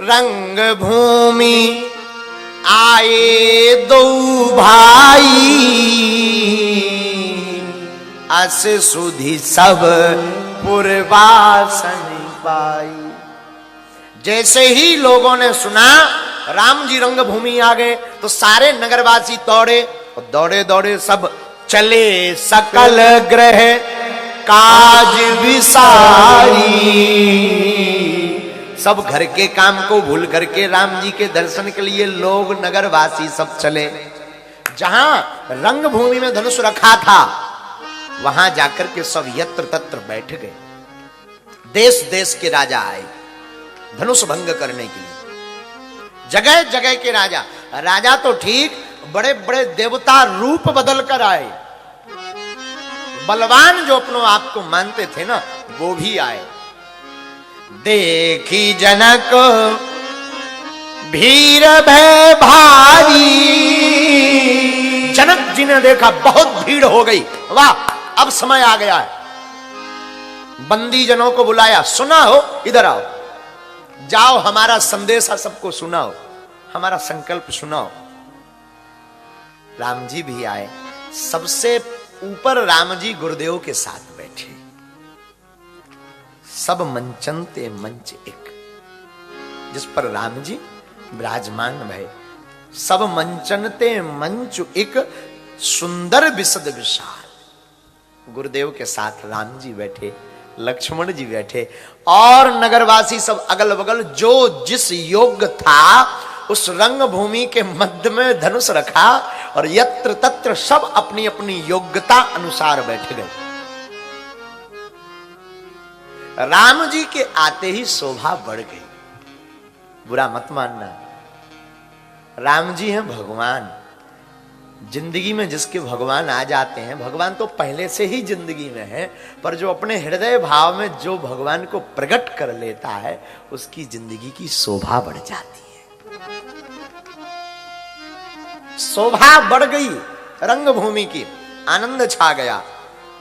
रंग भूमि आए दो भाई, अस सुधि सब पुरवासन पाई। जैसे ही लोगों ने सुना राम जी रंग भूमि आ गए तो सारे नगरवासी दौड़े और दौड़े दौड़े सब चले सकल ग्रह काज विसारी। सब घर के काम को भूल करके राम जी के दर्शन के लिए लोग नगरवासी सब चले। जहां रंग भूमि में धनुष रखा था वहां जाकर के सब यत्र तत्र बैठ गए। देश देश के राजा आए धनुष भंग करने के लिए। जगह जगह के राजा, राजा तो ठीक, बड़े बड़े देवता रूप बदल कर आए। बलवान जो अपनों आप को मानते थे ना वो भी आए। देखी जनक भीर भय भारी, जनक जी ने देखा बहुत भीड़ हो गई, वाह अब समय आ गया है। बंदी जनों को बुलाया, सुना हो इधर आओ, जाओ हमारा संदेशा सबको सुनाओ, हमारा संकल्प सुनाओ। राम जी भी आए। सबसे ऊपर राम जी गुरुदेव के साथ बैठे। सब मंचनते मंच एक, जिस पर राम जी विराजमान भय। सब मंचनते मंच एक, सुंदर विशद विशाल। गुरुदेव के साथ राम जी बैठे, लक्ष्मण जी बैठे और नगरवासी सब अगल बगल। जो जिस योग्य था उस रंग भूमि के मध्य में धनुष रखा और यत्र तत्र सब अपनी अपनी योग्यता अनुसार बैठ गए। राम जी के आते ही शोभा बढ़ गई। बुरा मत मानना, राम जी हैं भगवान। जिंदगी में जिसके भगवान आ जाते हैं, भगवान तो पहले से ही जिंदगी में है, पर जो अपने हृदय भाव में जो भगवान को प्रकट कर लेता है उसकी जिंदगी की शोभा बढ़ जाती है। शोभा बढ़ गई रंग भूमि की, आनंद छा गया।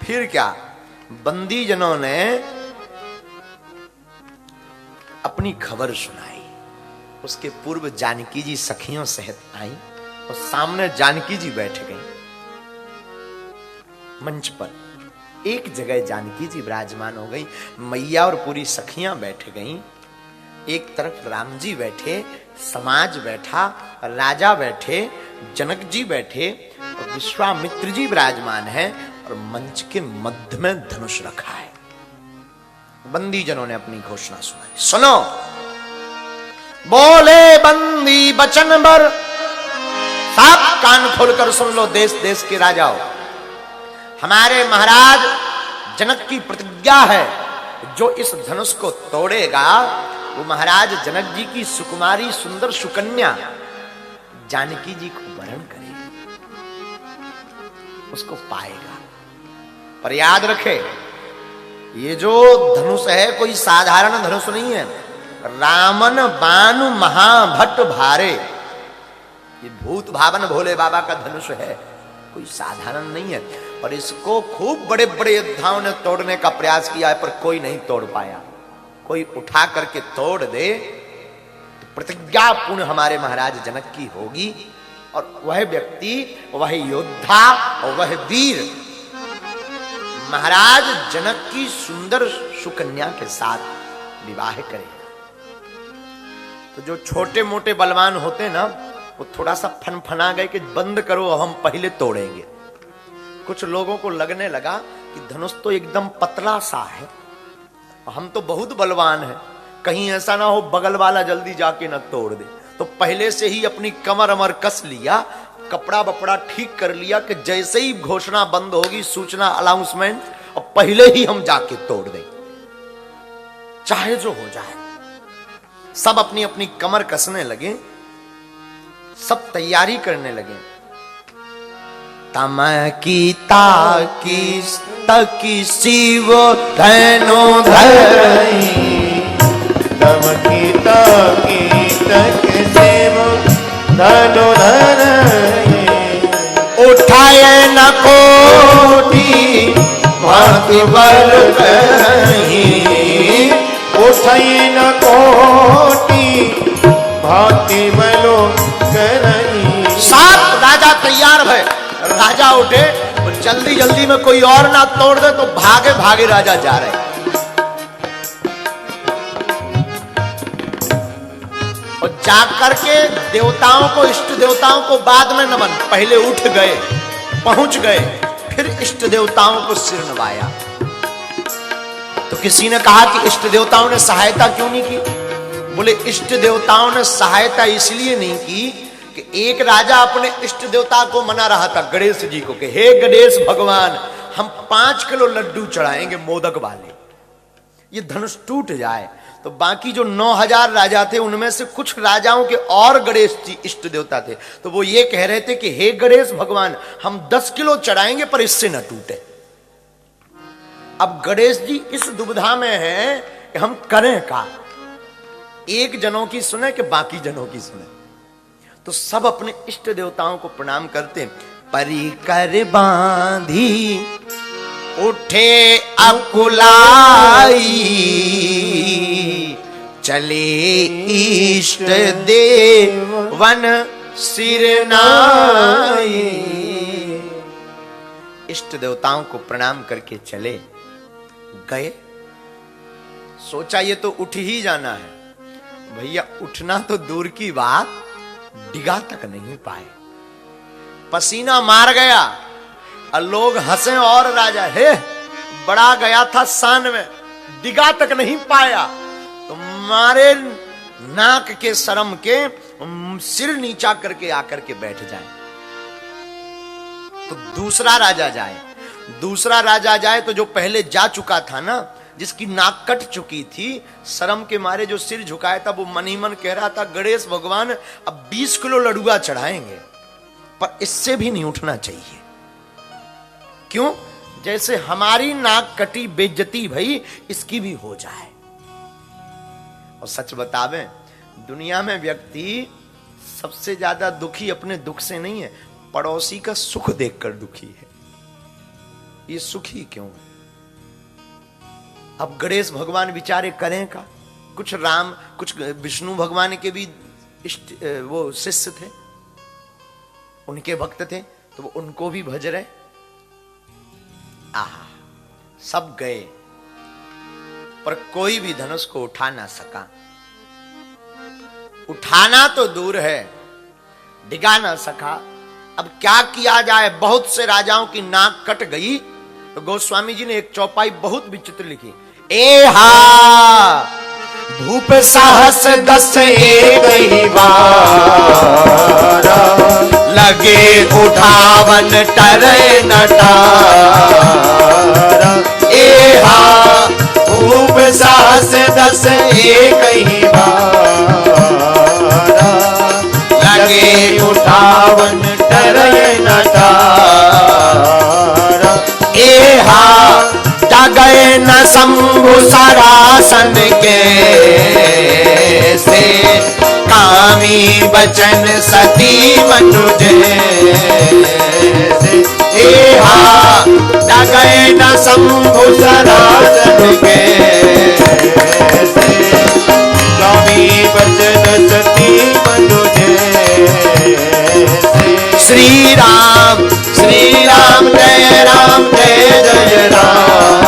फिर क्या, बंदी जनों ने अपनी खबर सुनाई। उसके पूर्व जानकी जी सखियों सहित आई और सामने जानकी जी बैठ गई। मंच पर एक जगह जानकी जी विराजमान हो गई, मैया और पूरी सखियां बैठ गईं। एक तरफ राम जी बैठे, समाज बैठा, राजा बैठे, जनक जी बैठे और विश्वामित्र जी विराजमान है और मंच के मध्य में धनुष रखा है। बंदी जनों ने अपनी घोषणा सुनाई। सुनो, बोले बंदी बचन बर, साफ कान खोलकर सुन लो देश देश के राजाओं। हमारे महाराज जनक की प्रतिज्ञा है, जो इस धनुष को तोड़ेगा वो महाराज जनक जी की सुकुमारी सुंदर सुकन्या जानकी जी को वरण करेगी, उसको पाएगा। पर याद रखे, ये जो धनुष है कोई साधारण धनुष नहीं है। रामन बानु महाभट्ट भारे, ये भूत भावन भोले बाबा का धनुष है, कोई साधारण नहीं है। और इसको खूब बड़े बड़े योद्धाओं ने तोड़ने का प्रयास किया है पर कोई नहीं तोड़ पाया। कोई उठा करके तोड़ दे तो प्रतिज्ञा पूर्ण हमारे महाराज जनक की होगी और वह व्यक्ति, वह योद्धा और वह वीर महाराज जनक की सुंदर सुकन्या के साथ विवाह करेगा। तो जो छोटे मोटे बलवान होते ना वो थोड़ा सा फनफना गए कि बंद करो, हम पहले तोड़ेंगे। कुछ लोगों को लगने लगा कि धनुष तो एकदम पतला सा है, हम तो बहुत बलवान हैं, कहीं ऐसा ना हो बगल वाला जल्दी जाके न तोड़ दे। तो पहले से ही अपनी कमर अमर कस लिया, कपड़ा बपड़ा ठीक कर लिया कि जैसे ही घोषणा बंद होगी, सूचना अनाउंसमेंट, और पहले ही हम जाके तोड़ दें, चाहे जो हो जाए। सब अपनी अपनी कमर कसने लगे, सब तैयारी करने लगे। तम की ताकी तकी शिव धनो धरई, तम की ताकी तक शिव धनो धरई। उठाए न कोटि मत बल कहीं, उठाए न कोटि भांति बलो करई। 7 राजा तैयार भय, राजा उठे और जल्दी जल्दी में कोई और ना तोड़ दे, तो भागे भागे राजा जा रहे। और जाकर के देवताओं को, इष्ट देवताओं को बाद में नमन, पहले उठ गए, पहुंच गए, फिर इष्ट देवताओं को सिर नवाया। तो किसी ने कहा कि इष्ट देवताओं ने सहायता क्यों नहीं की? बोले इष्ट देवताओं ने सहायता इसलिए नहीं की कि एक राजा अपने इष्ट देवता को मना रहा था, गणेश जी को, कि हे गणेश भगवान, हम 5 किलो लड्डू चढ़ाएंगे मोदक वाले, ये धनुष टूट जाए। तो बाकी जो 9000 राजा थे, उनमें से कुछ राजाओं के और गणेश जी इष्ट देवता थे, तो वो ये कह रहे थे कि हे गणेश भगवान, हम 10 किलो चढ़ाएंगे पर इससे न टूटे। अब गणेश जी इस दुविधा में हैं कि हम करें का, एक जनों की सुने कि बाकी जनों की सुने। तो सब अपने इष्ट देवताओं को प्रणाम करते हैं। परिकर बांधी उठे अकुलाई, चले इष्ट देवन सिर नाई। इष्ट देवताओं को प्रणाम करके चले गए। सोचा ये तो उठ ही जाना है, भैया उठना तो दूर की बात, डिगा तक नहीं पाए, पसीना मार गया। और लोग हंसे और राजा, हे बड़ा गया था शान में, डिगा तक नहीं पाया, तो मारे नाक के शर्म के सिर नीचा करके आकर के बैठ जाए। तो दूसरा राजा जाए, दूसरा राजा जाए तो जो पहले जा चुका था ना, जिसकी नाक कट चुकी थी, शर्म के मारे जो सिर झुकाया था, वो मन ही मन कह रहा था, गणेश भगवान अब 20 किलो लडुआ चढ़ाएंगे, पर इससे भी नहीं उठना चाहिए। क्यों? जैसे हमारी नाक कटी, बेइज्जती भई, इसकी भी हो जाए। और सच बतावें, दुनिया में व्यक्ति सबसे ज्यादा दुखी अपने दुख से नहीं है, पड़ोसी का सुख देखकर दुखी है। ये सुखी क्यों है? अब गणेश भगवान विचारे करें का, कुछ राम, कुछ विष्णु भगवान के भी इष्ट वो शिष्य थे, उनके भक्त थे, तो वो उनको भी भज रहे। आहा, सब गए, पर कोई भी धनुष को उठा ना सका। उठाना तो दूर है, डिगा ना सका। अब क्या किया जाए? बहुत से राजाओं की नाक कट गई, तो गोस्वामी जी ने एक चौपाई बहुत विचित्र लिखी। ए हा भूप साहस 10 एक ही बार, लगे उठावन टरे नटार। ए हा भूप साहस 10 एक ही बार, लगे उठावन टरे नटार। ए हा गए न शंभु सरासन के से, कामी बचन सती मनुजे से। ए हा गए न शंभु सरासन के से, कामी बचन सती मनुजे से। श्री राम जय राम जय जय राम,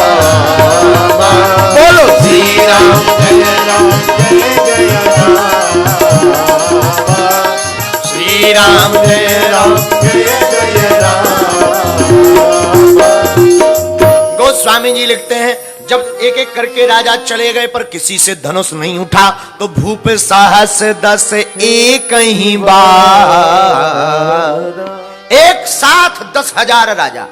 बोलो श्री राम जय जय राम, श्री राम जय जय राम। गोस्वामी जी लिखते हैं, जब एक एक करके राजा चले गए पर किसी से धनुष नहीं उठा, तो भूप साहस 10 एक ही बार, एक साथ 10,000 राजा।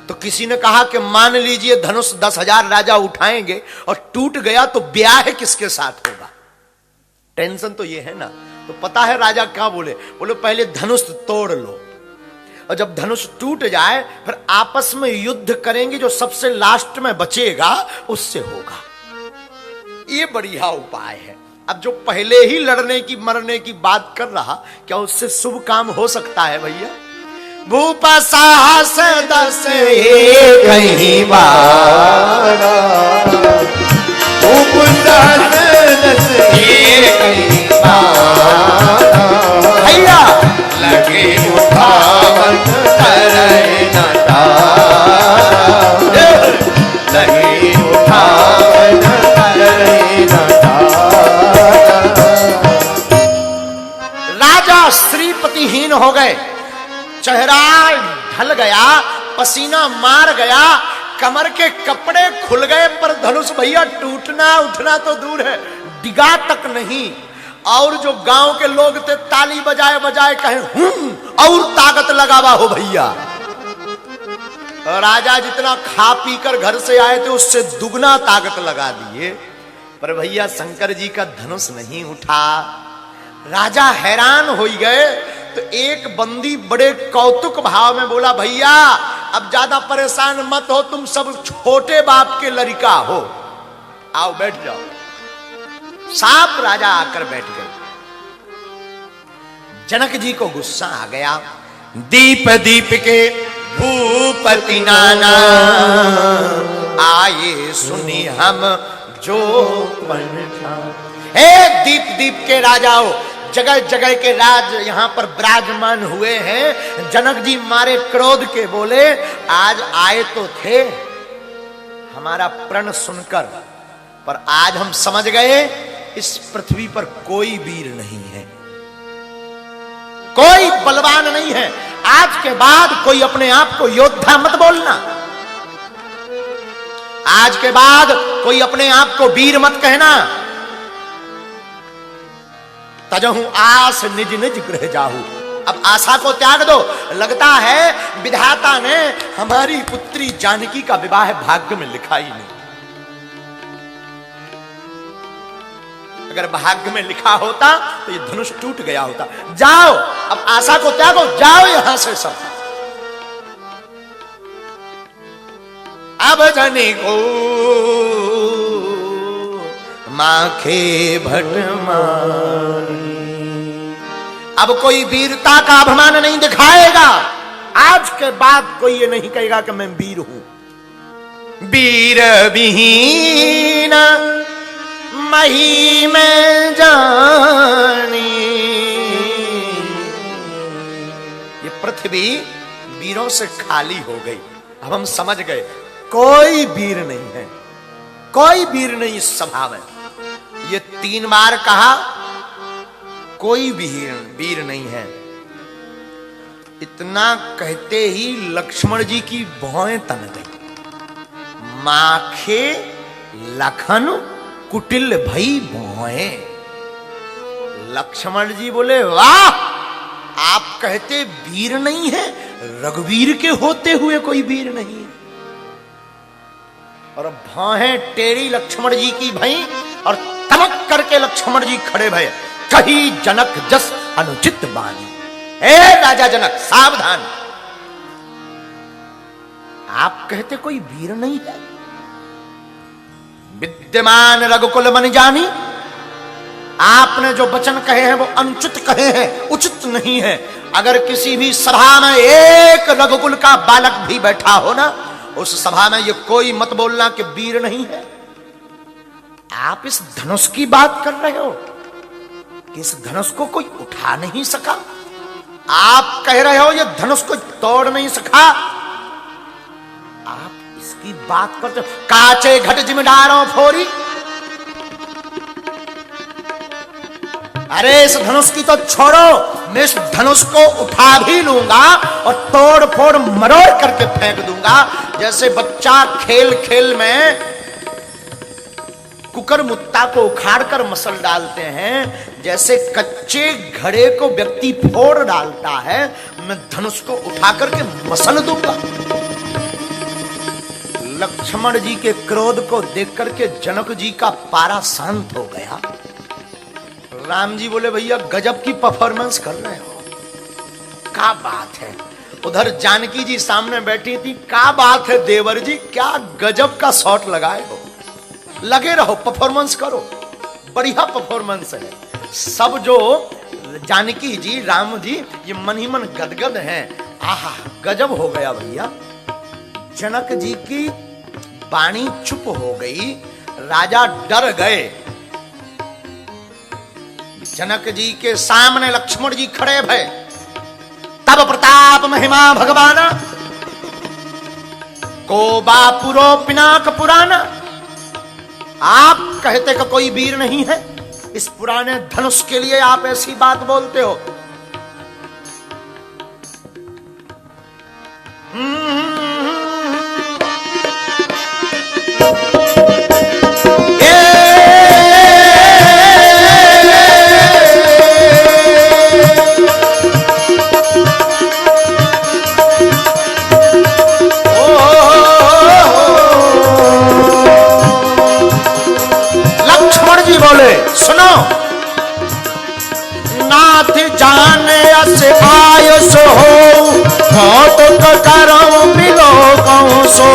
तो किसी ने कहा कि मान लीजिए धनुष 10,000 राजा उठाएंगे और टूट गया तो ब्याह किसके साथ होगा? टेंशन तो ये है ना। तो पता है राजा क्या बोले? बोले पहले धनुष तोड़ लो, और जब धनुष टूट जाए फिर आपस में युद्ध करेंगे, जो सबसे लास्ट में बचेगा उससे होगा। ये बढ़िया उपाय है। अब जो पहले ही लड़ने की मरने की बात कर रहा, क्या उससे शुभ काम हो सकता है भैया? भूप साहस 10 एक ही बार, भूप साहस 10 एक ही बार, चेहरा ढल गया, पसीना मार गया, कमर के कपड़े खुल गए, पर धनुष भैया टूटना उठना तो दूर है, डिगा तक नहीं। और जो गांव के लोग थे ताली बजाए बजाए कहे और ताकत लगावा हो भैया। राजा जितना खा पी कर घर से आए थे उससे दुगना ताकत लगा दिए, पर भैया शंकर जी का धनुष नहीं उठा। राजा हैरान हो गए। तो एक बंदी बड़े कौतुक भाव में बोला, भैया अब ज्यादा परेशान मत हो, तुम सब छोटे बाप के लड़का हो, आओ बैठ जाओ। साफ राजा आकर बैठ गए। जनक जी को गुस्सा आ गया। दीप दीप के भूपति नाना आए सुनी हम जो हे दीप दीप के राजाओं, जगह जगह के राज यहां पर विराजमान हुए हैं। जनक जी मारे क्रोध के बोले, आज आए तो थे हमारा प्रण सुनकर, पर आज हम समझ गए इस पृथ्वी पर कोई वीर नहीं है, कोई बलवान नहीं है। आज के बाद कोई अपने आप को योद्धा मत बोलना, आज के बाद कोई अपने आप को वीर मत कहना। तजहु आस निज निज गृह जाहू, अब आशा को त्याग दो। लगता है विधाता ने हमारी पुत्री जानकी का विवाह भाग्य में लिखा ही नहीं। अगर भाग्य में लिखा होता तो ये धनुष टूट गया होता। जाओ अब आशा को त्यागो, जाओ यहां से सब। अब जनी को माखे भटमानी, अब कोई वीरता का अभिमान नहीं दिखाएगा। आज के बाद कोई ये नहीं कहेगा कि मैं वीर हूं। वीर विहीन मही में जानी, ये पृथ्वी वीरों से खाली हो गई। अब हम समझ गए कोई वीर नहीं है, कोई वीर नहीं इस सभा में। ये 3 बार कहा, कोई वीर नहीं है। इतना कहते ही लक्ष्मण जी की भौएं तन गई। माखे लखन कुटिल भई भौएं। लक्ष्मण जी बोले, वाह, आप कहते वीर नहीं है, रघुवीर के होते हुए कोई वीर नहीं है। और भौहें टेढ़ी लक्ष्मण जी की भई और तमक करके लक्ष्मण जी खड़े भये। कही जनक जस अनुचित बानी, हे राजा जनक सावधान, आप कहते कोई वीर नहीं है। विद्यमान रघुकुल मन जानी, आपने जो वचन कहे हैं वो अनुचित कहे हैं, उचित नहीं है। अगर किसी भी सभा में एक रघुकुल का बालक भी बैठा हो ना, उस सभा में ये कोई मत बोलना कि वीर नहीं है। आप इस धनुष की बात कर रहे हो कि इस धनुष को कोई उठा नहीं सका। आप कह रहे हो ये धनुष को तोड़ नहीं सका। आप इसकी बात करते हो। काचे घट जिम्मेदारों फोरी, अरे इस धनुष की तो छोड़ो, मैं इस धनुष को उठा भी लूंगा और तोड़ फोड़ मरोड़ करके फेंक दूंगा। जैसे बच्चा खेल खेल में कुकर मुत्ता को उखाड़ कर मसल डालते हैं, जैसे कच्चे घड़े को व्यक्ति फोड़ डालता है, मैं धनुष को उठा करके मसल दूंगा। लक्ष्मण जी के क्रोध को देख करके जनक जी का पारा शांत हो गया। राम जी बोले, भैया गजब की परफॉर्मेंस कर रहे हो, क्या बात है। उधर जानकी जी सामने बैठी थी, क्या बात है देवर जी, क्या गजब का शॉट लगाए हो, लगे रहो, परफॉर्मेंस करो, बढ़िया परफॉर्मेंस है। सब जो जानकी जी राम जी ये मन ही मन गदगद हैं। आहा गजब हो गया भैया। जनक जी की वाणी चुप हो गई, राजा डर गए। जनक जी के सामने लक्ष्मण जी खड़े भय। तब प्रताप महिमा भगवान को बापुरो पिनाक पुराना। आप कहते कि कोई वीर नहीं है, इस पुराने धनुष के लिए आप ऐसी बात बोलते हो। सो कौतुक करो बिलोकं सो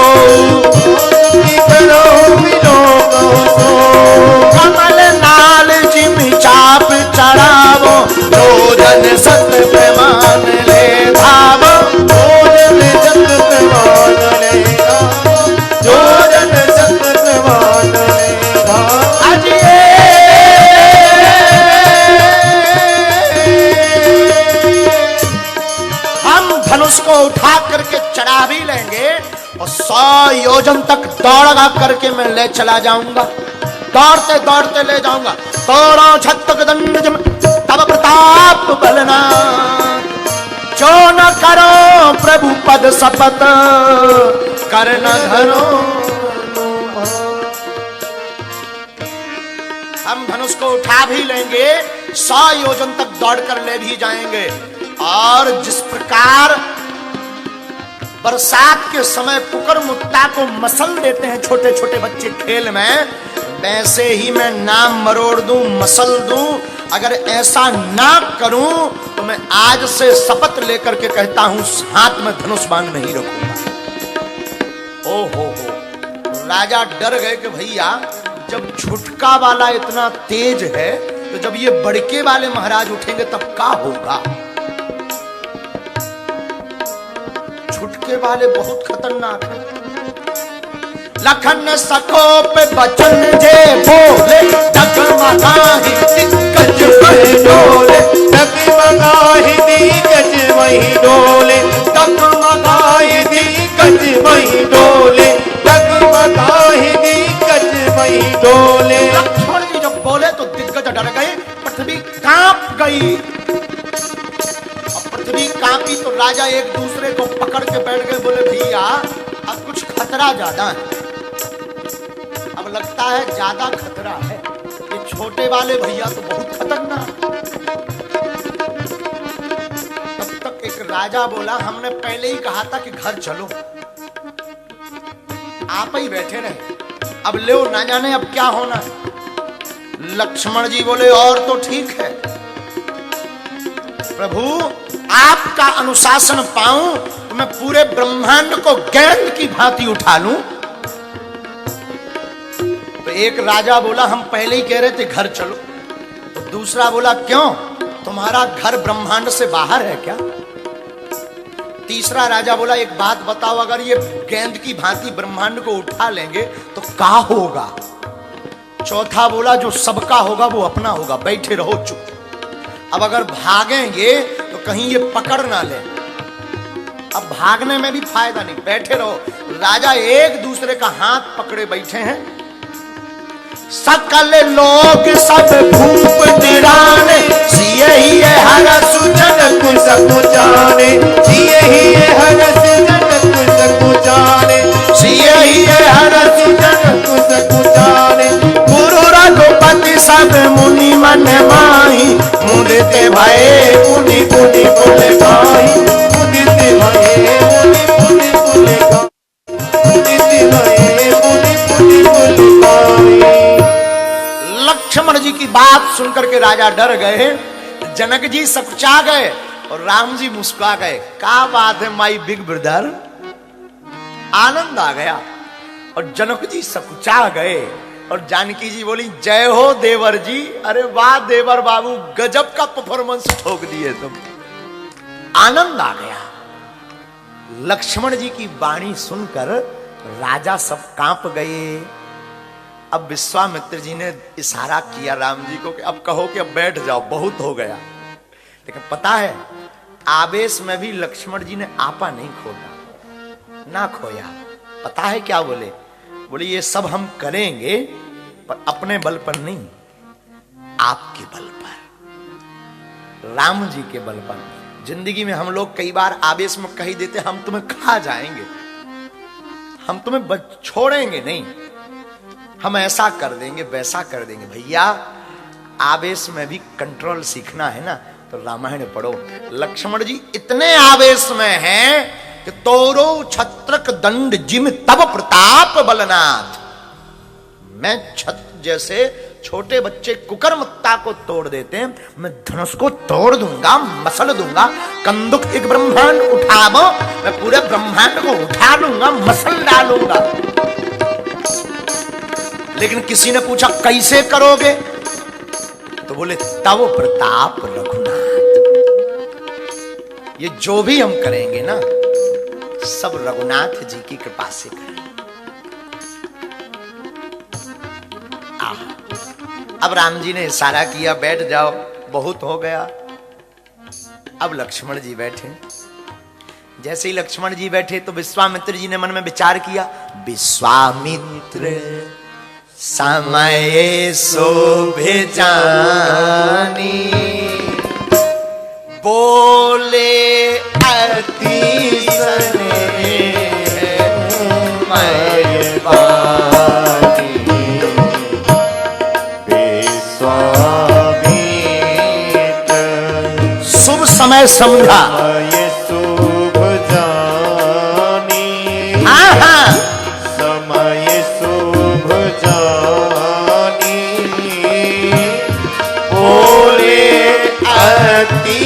कमल नाल जिम चाप चढ़ावो भोजन सत प्रमाण ले धावो भोजन सत प्रमाण ले भोजन सत प्रमाण ले अजिए हम धनुष को उठा करके चढ़ा भी लेंगे और 100 योजन तक दौड़ा करके मैं ले चला जाऊंगा, दौड़ते दौड़ते ले जाऊंगा। तोड़ो छत्तक दंड जम तब प्रताप बलना जो न करो प्रभु पद शपथ कर न धरो। हम धनुष को उठा भी लेंगे, 100 योजन तक दौड़ कर ले भी जाएंगे। और जिस प्रकार बरसात के समय पुकर मुत्ता को मसल देते हैं छोटे छोटे बच्चे खेल में, वैसे ही मैं नाम मरोड़ दूं, मसल दूं। अगर ऐसा ना करूं तो मैं आज से शपथ लेकर के कहता हूं हाथ में धनुष बाण नहीं रखूंगा। ओ हो, राजा डर गए कि भैया जब छुटका वाला इतना तेज है तो जब ये बड़के वाले महाराज उठेंगे तब क्या होगा। छुटके वाले बहुत खतरनाक है। लखन सकोप बचन जे बोले डगमगाही दिग्गज वही डोले डगमगाही दिग्गज वही डोले डगमगाही दिग्गज वही डोले डगमगाही दिग्गज वही डोले। लक्ष्मण जी जब बोले तो दिग्गज डर गए, पृथ्वी कांप गई। पृथ्वी कांपी तो राजा एक दूसरे को पकड़ के बैठ गए, बोले भैया अब कुछ खतरा ज्यादा है। अब लगता है ज्यादा खतरा है, ये छोटे वाले भैया तो बहुत खतरनाक। तब तक एक राजा बोला हमने पहले ही कहा था कि घर चलो, आप ही बैठे रहे, अब ले ना जाने अब क्या होना है। लक्ष्मण जी बोले और तो ठीक है प्रभु, आपका अनुशासन पाऊं तो मैं पूरे ब्रह्मांड को गेंद की भांति उठा लूं। तो एक राजा बोला हम पहले ही कह रहे थे घर चलो, तो दूसरा बोला क्यों, तुम्हारा घर ब्रह्मांड से बाहर है क्या। तीसरा राजा बोला एक बात बताओ, अगर ये गेंद की भांति ब्रह्मांड को उठा लेंगे तो क्या होगा। चौथा बोला जो सबका होगा वो अपना होगा, बैठे रहो चुप। अब अगर भागेंगे तो कहीं ये पकड़ ना ले, अब भागने में भी फायदा नहीं, बैठे रहो। राजा एक दूसरे का हाथ पकड़े बैठे हैं। सकल लोग सब भूप निराने सिए ही हर सुजन कुछ जाने सिए ही हर सुजन कुछ जाने सिए ही हर सुजन कुछ जाने। गुरु रघुपति सब मुनि मन माही मुदिते भये मुनि मुनि कुल गाई मुदिते भये मुनि मुनि कुल गाई मुदिते भये मुनि मुनि कुल गाई। लक्ष्मण जी की बात सुनकर के राजा डर गए, जनक जी सकुचा गए और राम जी मुस्कुरा गए। क्या बात है माई बिग ब्रदर, आनंद आ गया। और जनक जी सकुचा गए और जानकी जी बोली जय हो देवर जी। अरे वाह देवर बाबू, गजब का परफॉर्मेंस ठोक दिए तुम। आनंद आ गया। लक्ष्मण जी की वाणी सुनकर राजा सब कांप गए। अब विश्वामित्र जी ने इशारा किया राम जी को कि अब कहो कि अब बैठ जाओ, बहुत हो गया। लेकिन पता है आवेश में भी लक्ष्मण जी ने आपा नहीं खोला, ना खोया। पता है क्या बोले, बोले ये सब हम करेंगे पर अपने बल पर नहीं, आपके बल पर, राम जी के बल पर। जिंदगी में हम लोग कई बार आवेश में कही देते हम तुम्हें खा जाएंगे, हम तुम्हें छोड़ेंगे नहीं, हम ऐसा कर देंगे वैसा कर देंगे। भैया आवेश में भी कंट्रोल सीखना है ना, तो रामायण पढ़ो। लक्ष्मण जी इतने आवेश में हैं कि तोरो छत्रक दंड जिम तब प्रताप बलनाथ। मैं छत्र जैसे छोटे बच्चे कुकर्मत्ता को तोड़ देते हैं, मैं धनुष को तोड़ दूंगा, मसल दूंगा। कंदुक एक ब्रह्मांड उठावो, मैं पूरे ब्रह्मांड को उठा लूंगा, मसल डालूंगा। लेकिन किसी ने पूछा कैसे करोगे, तो बोले तव प्रताप रघुनाथ। ये जो भी हम करेंगे ना, सब रघुनाथ जी की कृपा से करेंगे। अब राम जी ने इशारा किया, बैठ जाओ, बहुत हो गया। अब लक्ष्मण जी बैठे। जैसे ही लक्ष्मण जी बैठे तो विश्वामित्र जी ने मन में विचार किया, विश्वामित्र समय शोभे जानी, बोले अति मैं पानी, शुभ समय समझा, शुभ जानी, समय शुभ जानी, बोले अति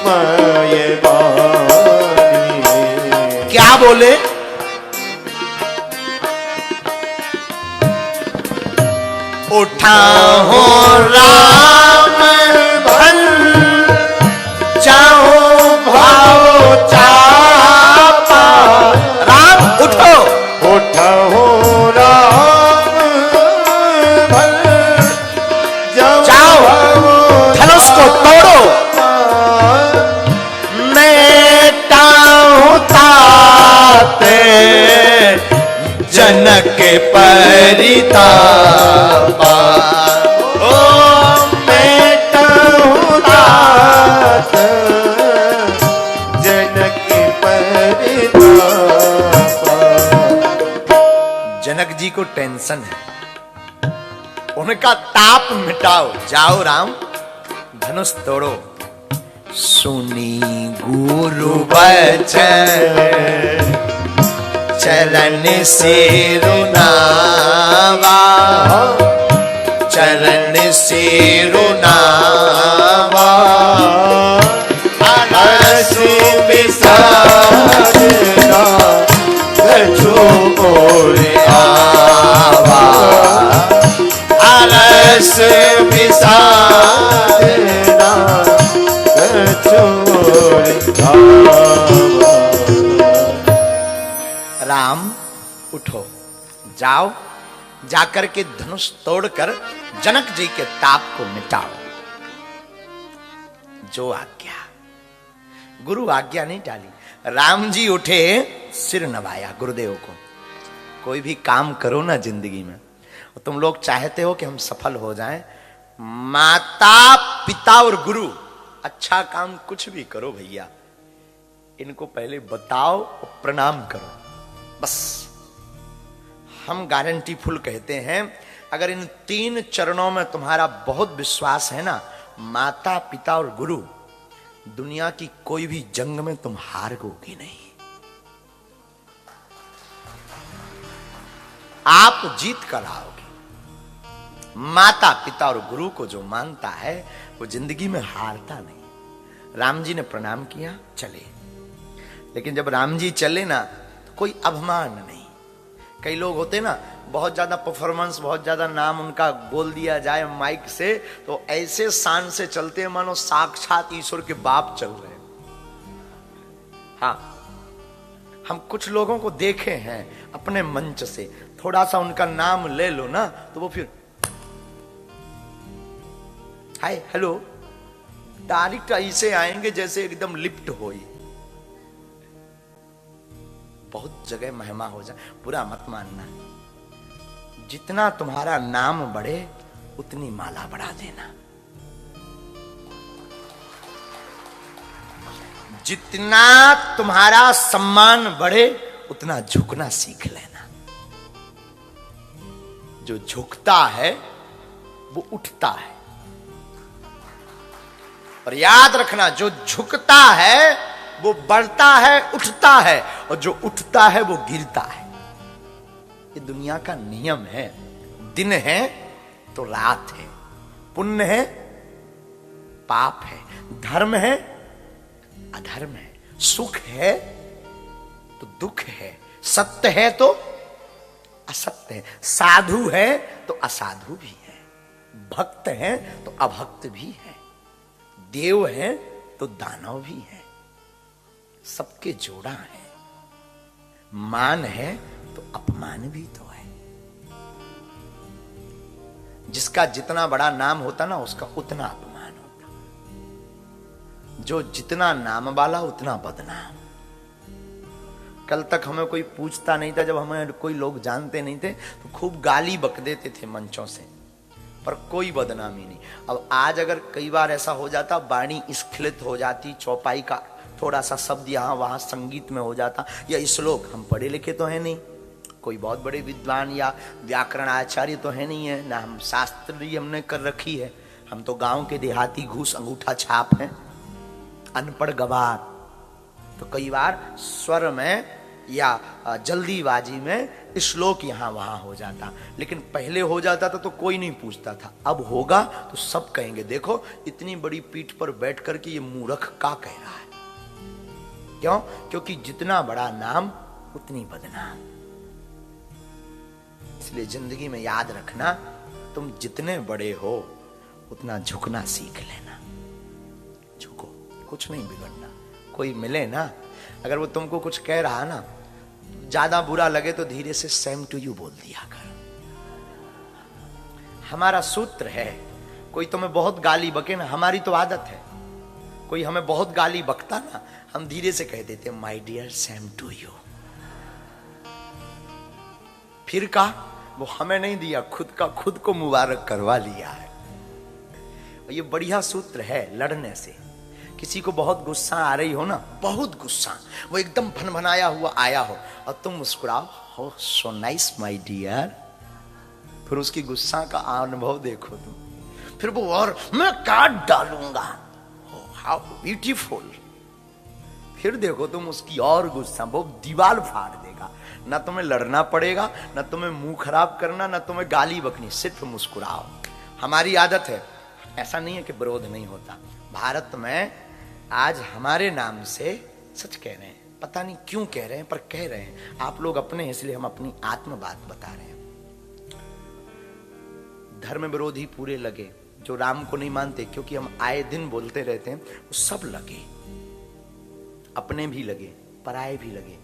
मैं बानी। क्या बोले? उठा हो राम भन, जाओ भाव चापा। राम उठो, उठो राम भन, जाओ धनुष को तोड़ो, मेटाऊं ताते जनक परितापा। ओ मेटाऊं तात जनक परितापा। जनक जी को टेंशन है, उनका ताप मिटाओ, जाओ राम धनुष तोड़ो। सुनी गुरु वचन चरण सिरुनावा, चरण सिरुनावा। हसी विसारना कछु मोरे आवा, अलस विसारना कछु मोरे आवा। राम उठो, जाओ जाकर के धनुष तोड़कर जनक जी के ताप को मिटाओ। जो आज्ञा, गुरु आज्ञा नहीं डाली। राम जी उठे, सिर नवाया गुरुदेव को। कोई भी काम करो ना जिंदगी में, तुम लोग चाहते हो कि हम सफल हो जाएं, माता पिता और गुरु, अच्छा काम कुछ भी करो भैया, इनको पहले बताओ और प्रणाम करो, बस। हम गारंटी फुल कहते हैं, अगर इन 3 चरणों में तुम्हारा बहुत विश्वास है ना, माता पिता और गुरु, दुनिया की कोई भी जंग में तुम हारोगे नहीं, आप जीत कर आओगे। माता पिता और गुरु को जो मानता है वो जिंदगी में हारता नहीं। राम जी ने प्रणाम किया, चले। लेकिन जब राम जी चले ना, तो कोई अभिमान नहीं। कई लोग होते ना, बहुत ज्यादा परफॉर्मेंस, बहुत ज्यादा नाम उनका बोल दिया जाए माइक से, तो ऐसे शान से चलते हैं मानो साक्षात ईश्वर के बाप चल रहे हैं। हाँ, हम कुछ लोगों को देखे हैं अपने मंच से, थोड़ा सा उनका नाम ले लो ना तो वो फिर हाय हेलो डायरेक्ट ऐसे आएंगे जैसे एकदम लिफ्ट हो। बहुत जगह महिमा हो जाए, बुरा मत मानना। जितना तुम्हारा नाम बढ़े उतनी माला बढ़ा देना, जितना तुम्हारा सम्मान बढ़े उतना झुकना सीख लेना। जो झुकता है वो उठता है, और याद रखना, जो झुकता है वो बढ़ता है, उठता है, और जो उठता है वो गिरता है। ये दुनिया का नियम है। दिन है तो रात है, पुण्य है पाप है, धर्म है अधर्म है, सुख है तो दुख है, सत्य है तो असत्य है, साधु है तो असाधु भी है, भक्त है तो अभक्त भी है, देव है तो दानव भी है, सबके जोड़ा है। मान है तो अपमान भी तो है। जिसका जितना बड़ा नाम होता ना उसका उतना अपमान होता, जो जितना नाम वाला उतना बदनाम। कल तक हमें कोई पूछता नहीं था, जब हमें कोई लोग जानते नहीं थे तो खूब गाली बक देते थे मंचों से, पर कोई बदनामी नहीं। अब आज अगर कई बार ऐसा हो जाता, वाणी स्खलित हो जाती, चौपाई का थोड़ा सा शब्द यहाँ वहां संगीत में हो जाता, या श्लोक, हम पढ़े लिखे तो है नहीं, कोई बहुत बड़े विद्वान या व्याकरण आचार्य तो है नहीं है ना, हम शास्त्री हमने कर रखी है, हम तो गांव के देहाती घूस अंगूठा छाप हैं, अनपढ़ गवार। तो कई बार स्वर में या जल्दीबाजी में श्लोक यहाँ वहां हो जाता, लेकिन पहले हो जाता था तो कोई नहीं पूछता था। अब होगा तो सब कहेंगे, देखो इतनी बड़ी पीठ पर बैठ करके ये मूर्ख का कह रहा है। क्यों? क्योंकि जितना बड़ा नाम उतनी बदनाम। इसलिए जिंदगी में याद रखना, तुम जितने बड़े हो उतना झुकना सीख लेना। झुको, कुछ नहीं बिगड़ना। कोई मिले ना, अगर वो तुमको कुछ कह रहा ना, ज्यादा बुरा लगे तो धीरे से सेम टू यू बोल दिया कर। हमारा सूत्र है, कोई तुम्हें बहुत गाली बके ना, हमारी तो आदत है, कोई हमें बहुत गाली बकता ना, हम धीरे से कह देते my dear same to you. फिर कहा, वो हमें नहीं दिया, खुद का खुद को मुबारक करवा लिया है। और ये बढ़िया सूत्र है लड़ने से। किसी को बहुत गुस्सा आ रही हो ना, बहुत गुस्सा, वो एकदम भनभनाया हुआ आया हो और तुम मुस्कुराओ, हो सो नाइस माय डियर, फिर उसकी गुस्सा का अनुभव देखो तुम, फिर वो और मैं काट डालूंगा, हाउ ब्यूटीफुल, फिर देखो तुम उसकी और गुस्सा, वो दीवार फाड़ देगा। ना तुम्हें लड़ना पड़ेगा, ना तुम्हें मुंह खराब करना, ना तुम्हें गाली बकनी, सिर्फ मुस्कुराओ। हमारी आदत है, ऐसा नहीं है कि विरोध नहीं होता। भारत में आज हमारे नाम से, सच कह रहे हैं, पता नहीं क्यों कह रहे हैं पर कह रहे हैं, आप लोग अपने, इसलिए हम अपनी आत्म बात बता रहे हैं। धर्म विरोधी पूरे लगे, जो राम को नहीं मानते, क्योंकि हम आए दिन बोलते रहते हैं, वो सब लगे, अपने भी लगे पराए भी लगे।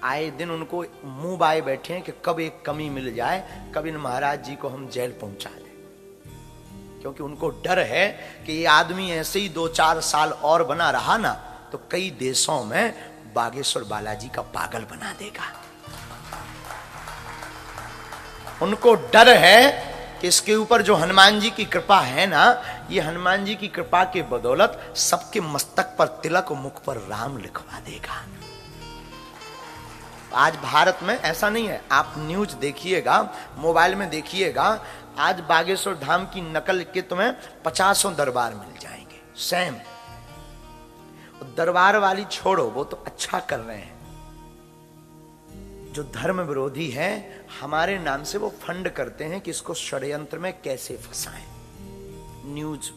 आए दिन उनको मुंह बाए बैठे हैं कि कब एक कमी मिल जाए, कब इन महाराज जी को हम जेल पहुंचा दें, क्योंकि उनको डर है कि ये आदमी ऐसे ही 2-4 साल और बना रहा ना तो कई देशों में बागेश्वर बालाजी का पागल बना देगा। उनको डर है कि इसके ऊपर जो हनुमान जी की कृपा है ना, ये हनुमान जी की कृपा के बदौलत सबके मस्तक पर तिलक और मुख पर राम लिखवा देगा। आज भारत में ऐसा नहीं है, आप न्यूज देखिएगा, मोबाइल में देखिएगा, आज बागेश्वर धाम की नकल के तुम्हें 50 दरबार मिल जाएंगे सेम। दरबार वाली छोड़ो, वो तो अच्छा कर रहे हैं। जो धर्म विरोधी है, हमारे नाम से वो फंड करते हैं कि इसको षड्यंत्र में कैसे फंसाएं। न्यूज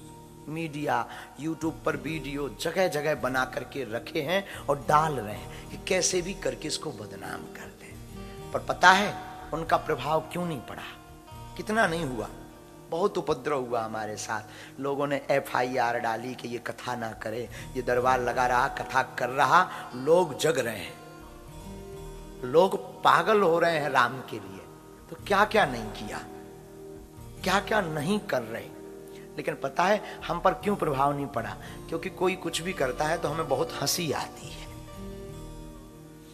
मीडिया, यूट्यूब पर वीडियो जगह जगह बना करके रखे हैं और डाल रहे हैं कि कैसे भी करके इसको बदनाम कर दें। पर पता है उनका प्रभाव क्यों नहीं पड़ा, कितना नहीं हुआ। बहुत उपद्रव हुआ हमारे साथ, लोगों ने FIR डाली कि ये कथा ना करे, ये दरबार लगा रहा, कथा कर रहा। लोग जग रहे हैं, लोग पागल हो रहे हैं राम के लिए, तो क्या क्या नहीं किया, क्या क्या नहीं कर रहे। लेकिन पता है हम पर क्यों प्रभाव नहीं पड़ा, क्योंकि कोई कुछ भी करता है तो हमें बहुत हंसी आती है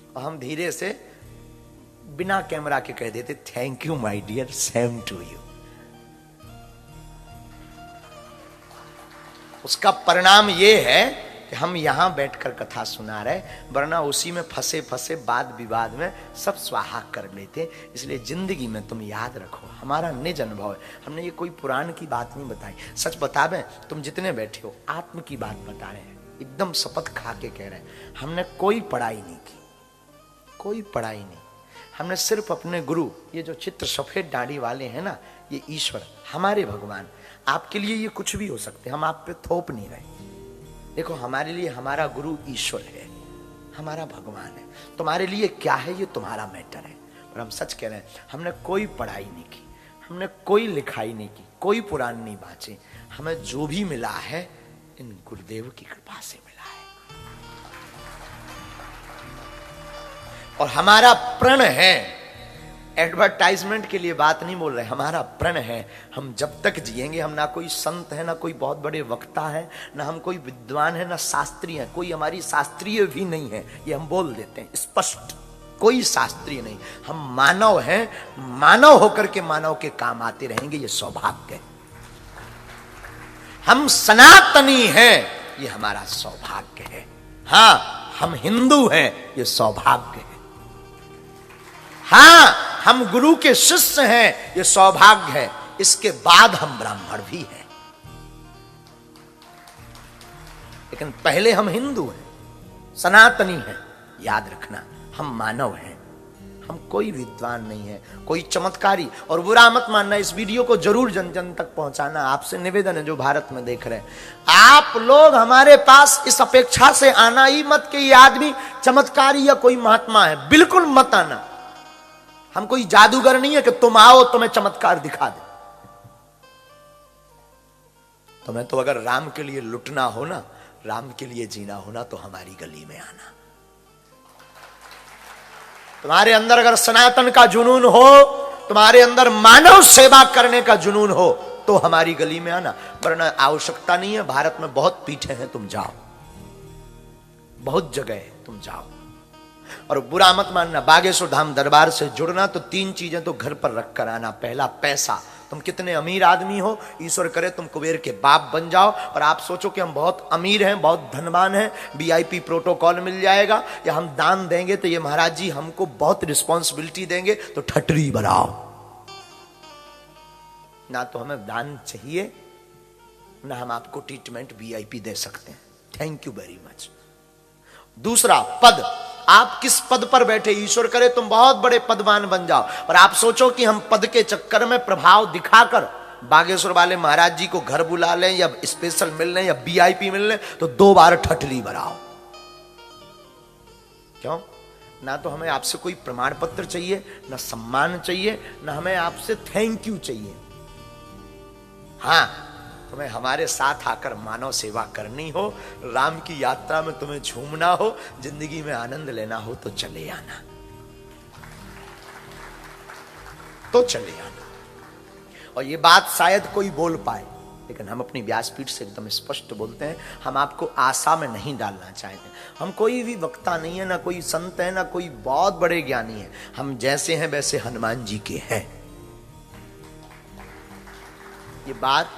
और हम धीरे से बिना कैमरा के कह देते thank you my dear same to you. उसका परिणाम ये है कि हम यहां बैठकर कथा सुना रहे, वरना उसी में फंसे फंसे वाद विवाद में सब स्वाहा कर लेते। इसलिए जिंदगी में तुम याद रखो, हमारा निज अनुभव है, हमने ये कोई पुराण की बात नहीं बताई। सच बता दें, तुम जितने बैठे हो आत्म की बात बता रहे हैं, एकदम शपथ खा के कह रहे हैं। हमने कोई पढ़ाई नहीं की, कोई पढ़ाई नहीं। हमने सिर्फ अपने गुरु, ये जो चित्र सफेद दाढ़ी वाले हैं ना, ये ईश्वर, हमारे भगवान। आपके लिए ये कुछ भी हो सकते, हम आप पे थोप नहीं रहे। देखो, हमारे लिए हमारा गुरु ईश्वर है, हमारा भगवान है। तुम्हारे लिए क्या है ये तुम्हारा मैटर है। पर हम सच कह रहे हैं, हमने कोई पढ़ाई नहीं की, हमने कोई लिखाई नहीं की, कोई पुराण नहीं बाँचे। हमें जो भी मिला है इन गुरुदेव की कृपा से मिला है। और हमारा प्रण है, एडवर्टाइजमेंट के लिए बात नहीं बोल रहे, हमारा प्रण है। हम जब तक जिएंगे, हम ना कोई संत है, ना कोई बहुत बड़े वक्ता है, ना हम कोई विद्वान है, ना शास्त्रीय है, कोई हमारी शास्त्रीय भी नहीं है, ये हम बोल देते हैं स्पष्ट, कोई शास्त्रीय नहीं। हम मानव हैं, मानव होकर के मानव के काम आते रहेंगे, ये सौभाग्य है। हम सनातनी हैं, ये हमारा सौभाग्य है। हां, हम हिंदू हैं, ये सौभाग्य है। हां, हम गुरु के शिष्य हैं, ये सौभाग्य है। इसके बाद हम ब्राह्मण भी हैं, लेकिन पहले हम हिंदू हैं, सनातनी हैं। याद रखना, हम मानव हैं, हम कोई विद्वान नहीं है, कोई चमत्कारी। और बुरा मत मानना, इस वीडियो को जरूर जन जन तक पहुंचाना, आपसे निवेदन है जो भारत में देख रहे हैं। आप लोग हमारे पास इस अपेक्षा से आना ही मत कि ये आदमी चमत्कारी या कोई महात्मा है, बिल्कुल मत आना। हम कोई जादूगर नहीं है कि तुम आओ तुम्हें चमत्कार दिखा दे। तुम्हें तो अगर राम के लिए लुटना हो ना, राम के लिए जीना हो ना, तो हमारी गली में आना। तुम्हारे अंदर अगर सनातन का जुनून हो, तुम्हारे अंदर मानव सेवा करने का जुनून हो, तो हमारी गली में आना। वरना आवश्यकता नहीं है। भारत में बहुत पीठे हैं, तुम जाओ, बहुत जगह है, तुम जाओ। और बुरा मत मानना, बागेश्वर धाम दरबार से जुड़ना तो 3 चीजें तो घर पर रख कर आना। पहला, पैसा। तुम कितने अमीर आदमी हो, ईश्वर करे तुम कुबेर के बाप बन जाओ और आप सोचो कि हम बहुत अमीर हैं, बहुत धनवान हैं, वीआईपी प्रोटोकॉल मिल जाएगा, या हम दान देंगे तो ये महाराज जी हमको बहुत रिस्पॉन्सिबिलिटी देंगे, तो ठटरी बनाओ ना। तो हमें दान चाहिए ना हम आपको ट्रीटमेंट वीआईपी दे सकते हैं। Thank you very much. दूसरा, पद। आप किस पद पर बैठे, ईश्वर करे तुम बहुत बड़े पदवान बन जाओ, और आप सोचो कि हम पद के चक्कर में प्रभाव दिखाकर बागेश्वर वाले महाराज जी को घर बुला लें, या स्पेशल मिल लें, या वीआईपी मिल लें, तो 2 बार ठटली बराओ। क्यों? ना तो हमें आपसे कोई प्रमाण पत्र चाहिए, ना सम्मान चाहिए, ना हमें आपसे थैंक यू चाहिए। हां, तुम्हें हमारे साथ आकर मानव सेवा करनी हो, राम की यात्रा में तुम्हें झूमना हो, जिंदगी में आनंद लेना हो, तो चले आना, तो चले आना। और ये बात शायद कोई बोल पाए, लेकिन हम अपनी व्यासपीठ से एकदम स्पष्ट बोलते हैं। हम आपको आशा में नहीं डालना चाहते। हम कोई भी वक्ता नहीं है, ना कोई संत है, ना कोई बहुत बड़े ज्ञानी है। हम जैसे हैं वैसे हनुमान जी के हैं, ये बात।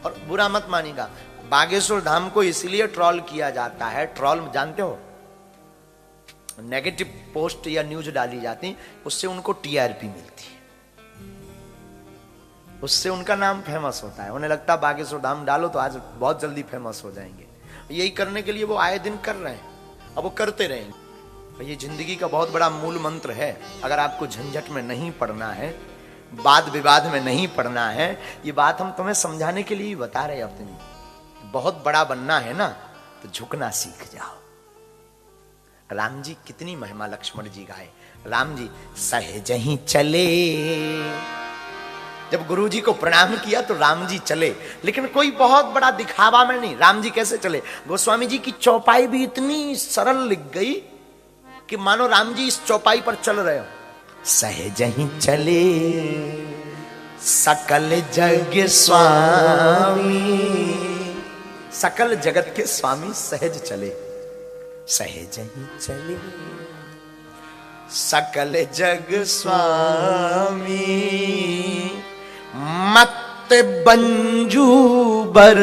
और बुरा मत मानिएगा, बागेश्वर धाम को इसलिए ट्रोल किया जाता है। ट्रोल जानते हो, नेगेटिव पोस्ट या न्यूज डाली जाती, उससे उनको टीआरपी मिलती है, उससे उनका नाम फेमस होता है। उन्हें लगता है बागेश्वर धाम डालो तो आज बहुत जल्दी फेमस हो जाएंगे। यही करने के लिए वो आए दिन कर रहे हैं, अब वो करते रहेंगे। ये जिंदगी का बहुत बड़ा मूल मंत्र है। अगर आपको झंझट में नहीं पड़ना है, वाद विवाद में नहीं पड़ना है, ये बात हम तुम्हें समझाने के लिए बता रहे हैं। अपनी बहुत बड़ा बनना है ना, तो झुकना सीख जाओ। राम जी कितनी महिमा लक्ष्मण जी गाए। राम जी सहज ही चले, जब गुरु जी को प्रणाम किया तो राम जी चले, लेकिन कोई बहुत बड़ा दिखावा में नहीं। राम जी कैसे चले? गोस्वामी जी की चौपाई भी इतनी सरल लिख गई कि मानो राम जी इस चौपाई पर चल रहे हो। सहज ही चले सकल जग स्वामी, सकल जगत के स्वामी सहज चले। सहज ही चले सकल जग स्वामी, मत बंजू बर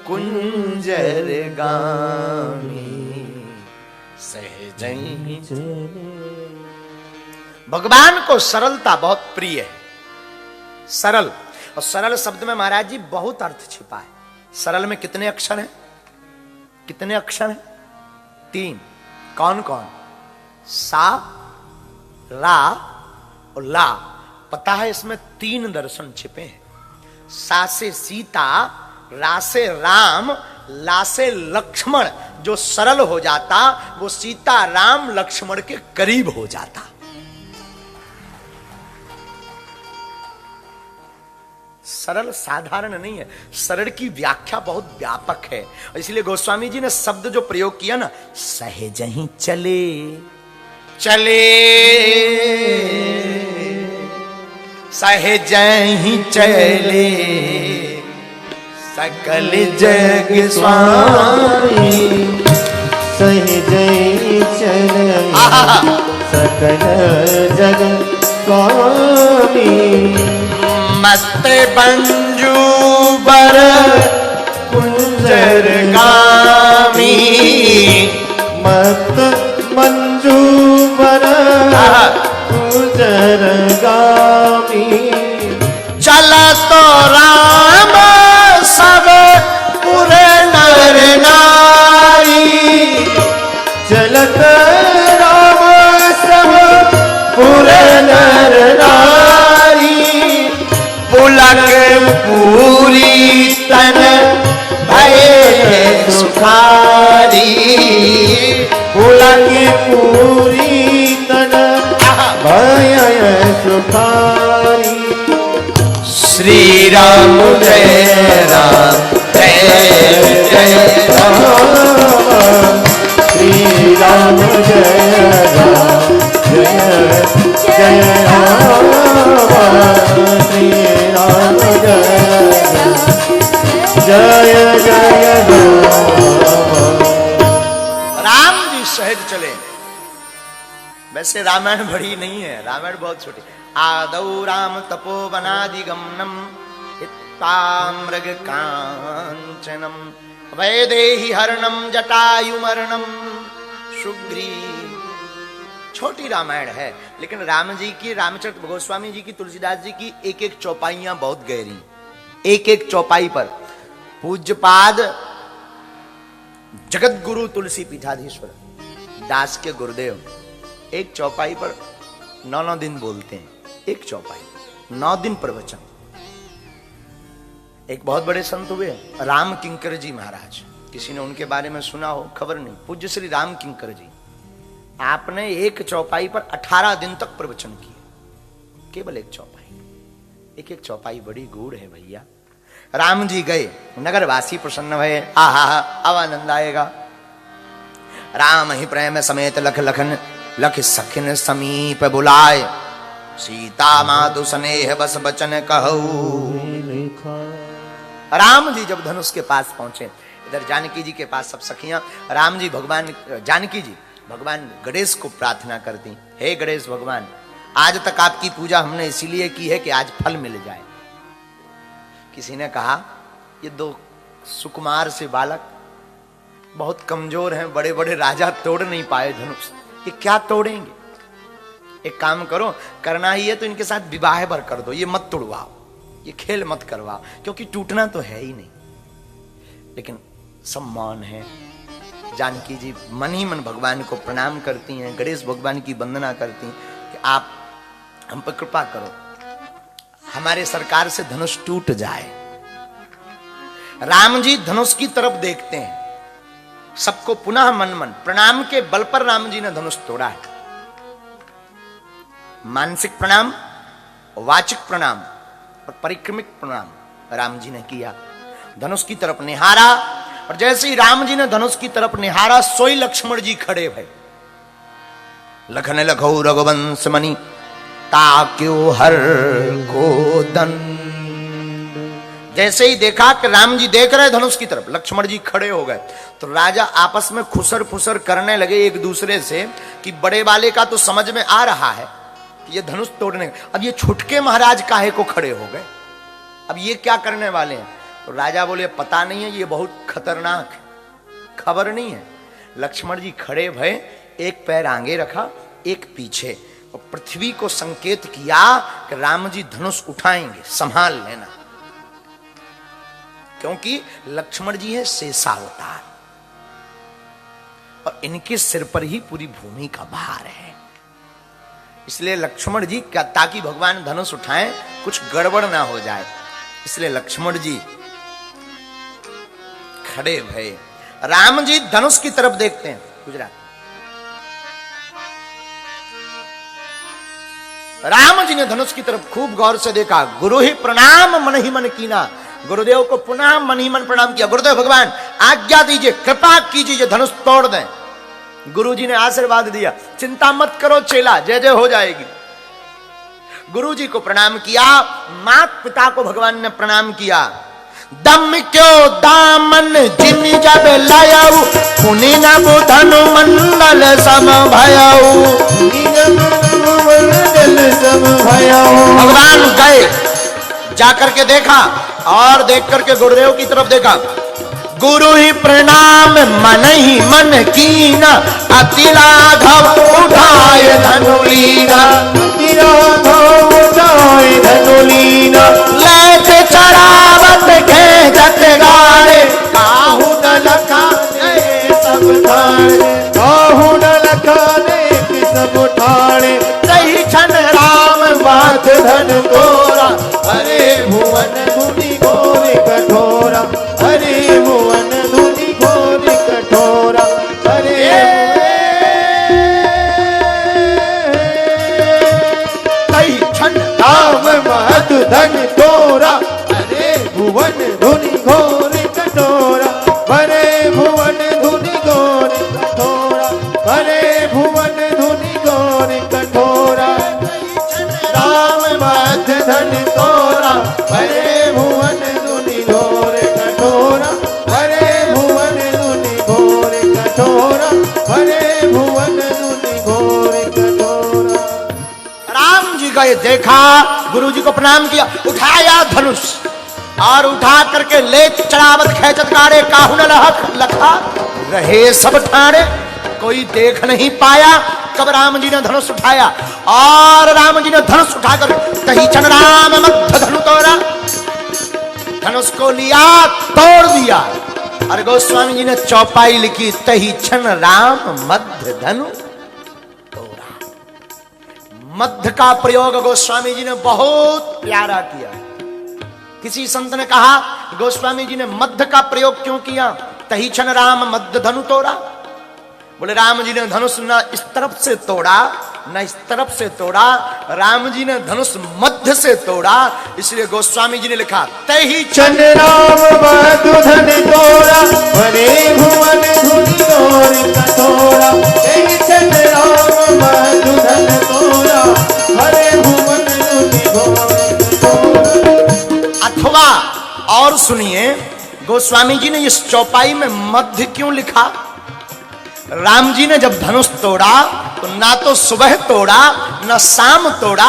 कुंजर गामी, सहज ही चले। भगवान को सरलता बहुत प्रिय है। सरल, और सरल शब्द में महाराज जी बहुत अर्थ छिपा है। सरल में कितने अक्षर हैं? कितने अक्षर हैं? 3। कौन कौन? सा, रा और ला, पता है इसमें 3 दर्शन छिपे हैं। सा से सीता, रा से राम, ला से लक्ष्मण। जो सरल हो जाता वो सीता राम लक्ष्मण के करीब हो जाता। सरल साधारण नहीं है, सरल की व्याख्या बहुत व्यापक है। इसलिए गोस्वामी जी ने शब्द जो प्रयोग किया ना, सहज ही चले चले, सहज ही चले सकल जग स्वामी। सहज चले सकल जग स्वामी। मत बंजू बर कुंजर गामी। मत मंजू बर कुंजर गामी। चला तो राम सब पुर नर नारी। चलत राम सब पुर नर नारी। पुलक पूरी तन भय सुखारी। पुलक पूरी तन भय सुखारी। श्री राम जय राम जय जय राम। श्री राम जय राम जय जय राम। श्री राम जय जय राम। राम जी सहज चले। वैसे रामायण बड़ी नहीं है, रामायण बहुत छोटी। आदौ राम तपोवनादिगमनम हित्वामृग कांचनम वैदेही हरणम जटायुमरणम सुग्रीव। छोटी रामायण है, लेकिन राम जी की, रामचरित गोस्वामी जी की, तुलसीदास जी की एक एक चौपाइयां बहुत गहरी। एक एक चौपाई पर पूज्यपाद जगत गुरु तुलसी पीठाधीश्वर दास के गुरुदेव एक चौपाई पर 9 दिन बोलते हैं। एक चौपाई 9 दिन प्रवचन। एक बहुत बड़े संत हुए राम किंकर जी महाराज, किसी ने उनके बारे में सुना हो, खबर नहीं। पूज्य श्री राम किंकर जी, आपने एक चौपाई पर 18 दिन तक प्रवचन किए, केवल एक चौपाई। एक एक चौपाई बड़ी गूढ़ है भैया। राम जी गए, नगरवासी प्रसन्न भये। आहा अब आनंद आएगा। राम ही प्रेम समेत लख लखन लख सखिन समीप बुलाए। सीता मातु स्नेह बस बचन कहू। राम जी जब धनुष के पास पहुंचे, इधर जानकी जी के पास सब सखियां, राम जी भगवान, जानकी जी भगवान गणेश को प्रार्थना करती, हे गणेश भगवान, आज तक आपकी पूजा हमने इसीलिए की है कि आज फल मिल जाए। किसी ने कहा ये 2 सुकुमार से बालक बहुत कमजोर हैं, बड़े बड़े राजा तोड़ नहीं पाए धनुष, ये क्या तोड़ेंगे? एक काम करो, करना ही है तो इनके साथ विवाह भर कर दो, ये मत तोड़वाओ, ये खेल मत करवाओ, क्योंकि टूटना तो है ही नहीं। लेकिन सम्मान है। जानकी जी मन ही मन भगवान को प्रणाम करती हैं, गणेश भगवान की वंदना करती हैं कि आप हम पर कृपा करो, हमारे सरकार से धनुष टूट जाए। राम जी धनुष की तरफ देखते हैं, सबको पुनः मन मन प्रणाम के बल पर राम जी ने धनुष तोड़ा है। मानसिक प्रणाम, वाचिक प्रणाम और परिक्रमिक प्रणाम राम जी ने किया। धनुष की तरफ निहारा, और जैसे ही राम जी ने धनुष की तरफ निहारा, सोई लक्ष्मण जी खड़े भय। लखन लखौ रघुवंश मणि ताक्यो हर को दन। जैसे ही देखा कि राम जी देख रहे धनुष की तरफ, लक्ष्मण जी खड़े हो गए, तो राजा आपस में खुसर फुसर करने लगे एक दूसरे से कि बड़े वाले का तो समझ में आ रहा है कि ये धनुष तोड़ने, अब ये छुटके महाराज काहे को खड़े हो गए, अब ये क्या करने वाले हैं? तो राजा बोले पता नहीं है, ये बहुत खतरनाक है, खबर नहीं है। लक्ष्मण जी खड़े भय, एक पैर आगे रखा, एक पीछे, और पृथ्वी को संकेत किया कि राम जी धनुष उठाएंगे, संभाल लेना, क्योंकि लक्ष्मण जी है शेषावतार और इनके सिर पर ही पूरी भूमि का भार है। इसलिए लक्ष्मण जी ताकि भगवान धनुष उठाएं कुछ गड़बड़ ना हो जाए, इसलिए लक्ष्मण जी खड़े भये। राम जी धनुष की तरफ देखते हैं। गुजरात राम जी ने धनुष की तरफ खूब गौर से देखा। गुरु ही प्रणाम मन ही मन कीना, गुरुदेव को पुनः मन ही मन प्रणाम किया। गुरुदेव भगवान आज्ञा दीजिए, कृपा कीजिए, धनुष तोड़ दें। गुरुजी ने आशीर्वाद दिया, चिंता मत करो चेला, जय जय हो जाएगी। गुरुजी को प्रणाम किया, माता पिता को भगवान ने प्रणाम किया। दम क्यों दामन जिन जब लायाऊ, पुनि न बुधनु मंडल सम भयाऊ। भगवान गए, जाकर के देखा और देख करके गुरुदेव की तरफ देखा। गुरु ही प्रणाम मन ही मन कीना, अति लाघव उठाए धनुलीना। अति लाघव उठाए धनुलीना, लेते चरावत खेजत गाड़े। काहू न लखाने सब ठाणे, काहू न लखाने सब ठाणे। सही क्षण राम बात धन तोरा, अरे भुवन धुनि घोर कठोरा। अरे भुवन धुनि घोर कठोरा। अरे सही क्षण राम बात धन तोरा, अरे भुवन धुनि घोर कठोरा। अरे भुवन धुनि घोर कठोरा। अरे भुवन धुनि घोर कठोरा। राम बात धन तोरा, अरे भुवन धुनि घोर कठोरा। अरे भुवन धुनि घोर कठोरा। अरे भुवन धुनि घोर कठोरा। राम जी गए, देखा, गुरु जी को प्रणाम किया, उठाया धनुष और उठा करके ले चढ़ावत खेचत गाड़े। काहू न लखा रहे सब ठाणे, कोई देख नहीं पाया कब राम जी ने धनुष उठाया। और राम जी ने धनुष उठाकर तही क्षण राम मध्य धनु तोड़ा, धनुष को लिया, तोड़ दिया। और गोस्वामी जी ने चौपाई लिखी, तही क्षण राम मध्य धनु तोड़ा। मध्य का प्रयोग गोस्वामी जी ने बहुत प्यारा किया। किसी संत ने कहा गोस्वामी जी ने मध्य का प्रयोग क्यों किया? तही क्षण राम मध्य धनु तोड़ा। बोले राम जी ने धनुष न इस तरफ से तोड़ा न इस तरफ से तोड़ा, राम जी ने धनुष मध्य से तोड़ा, इसलिए गोस्वामी जी ने लिखा तही क्षण राम मध्य धनु तोड़ा। भरे भुवन धुनि घोर कठोरा। तही क्षण राम मध्य धनु तोड़ा। भरे भुवन धुनि घोर कठोरा। अथवा और सुनिए, गोस्वामी जी ने इस चौपाई में मध्य क्यों लिखा? राम जी ने जब धनुष तोड़ा तो ना तो सुबह तोड़ा न शाम तोड़ा,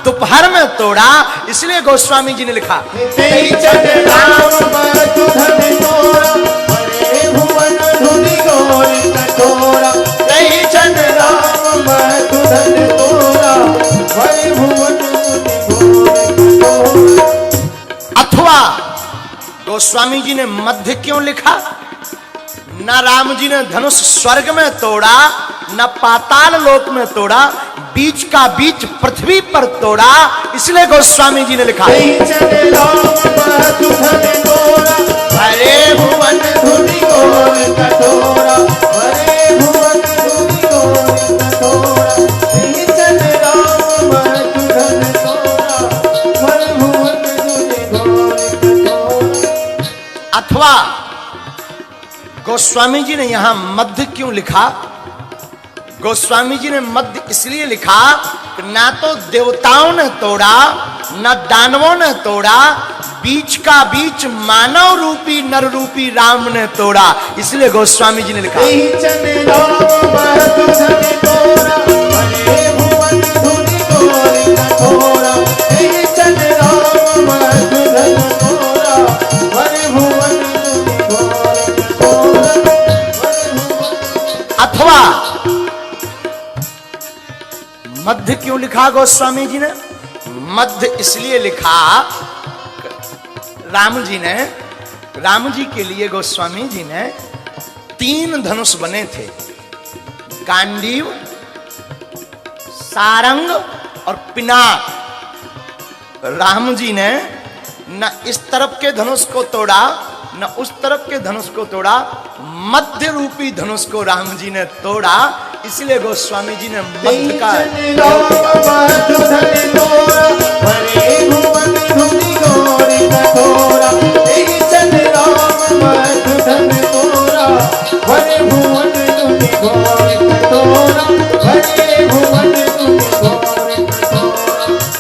दोपहर में तोड़ा, इसलिए गोस्वामी जी ने लिखा तही क्षण राम मध्य धनु तोड़ा। भरे भुवन धुनि घोर कठोरा। तही क्षण राम मध्य धनु तोड़ा। भरे भुवन धुनि घोर कठोरा। अथवा गोस्वामी जी ने मध्य क्यों लिखा? न राम जी ने धनुष स्वर्ग में तोड़ा न पाताल लोक में तोड़ा, बीच का बीच पृथ्वी पर तोड़ा, इसलिए गोस्वामी जी ने लिखा हरे भुवन धुनि घोर कठोरा। हरे भुवन धुनि घोर कठोरा। तही क्षण राम मध्य धनु तोड़ा। हरे भुवन धुनि घोर कठोरा। अथवा गोस्वामी जी ने यहां मध्य क्यों लिखा? गोस्वामी जी ने मध्य इसलिए लिखा कि ना तो देवताओं ने तोड़ा न दानवों ने तोड़ा, बीच का बीच मानव रूपी नर रूपी राम ने तोड़ा, इसलिए गोस्वामी जी ने लिखा अथवा मध्य क्यों लिखा गोस्वामी जी ने? मध्य इसलिए लिखा, राम जी के लिए गोस्वामी जी ने 3 धनुष बने थे, गांडीव, सारंग और पिनाक। राम जी ने न इस तरफ के धनुष को तोड़ा न उस तरफ के धनुष को तोड़ा, मध्य रूपी धनुष को राम जी ने तोड़ा। इसलिए गोस्वामी जी ने मध्य का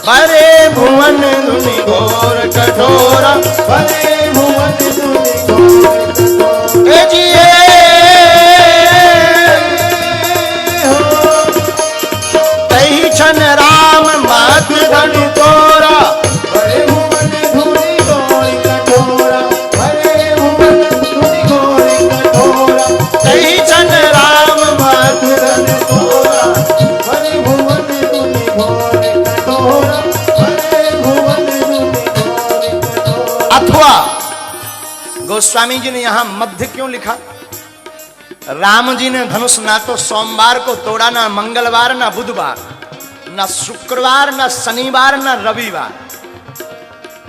भरे भुवन धुनि घोर कठोरा, भरे भुवन धुनि घोर कठोरा। तही छन राम मध्य धनु तोरा, भरे भुवन धुनि घोर कठोरा, भरे भुवन धुनि घोर कठोरा। तही छन राम मध्य धनु तोरा, भरे भुवन धुनि घोर कठोरा। अथवा गोस्वामी जी ने यहां मध्य क्यों लिखा? राम जी ने धनुष ना तो सोमवार को तोड़ा, ना मंगलवार, ना बुधवार, ना शुक्रवार, ना शनिवार, ना रविवार।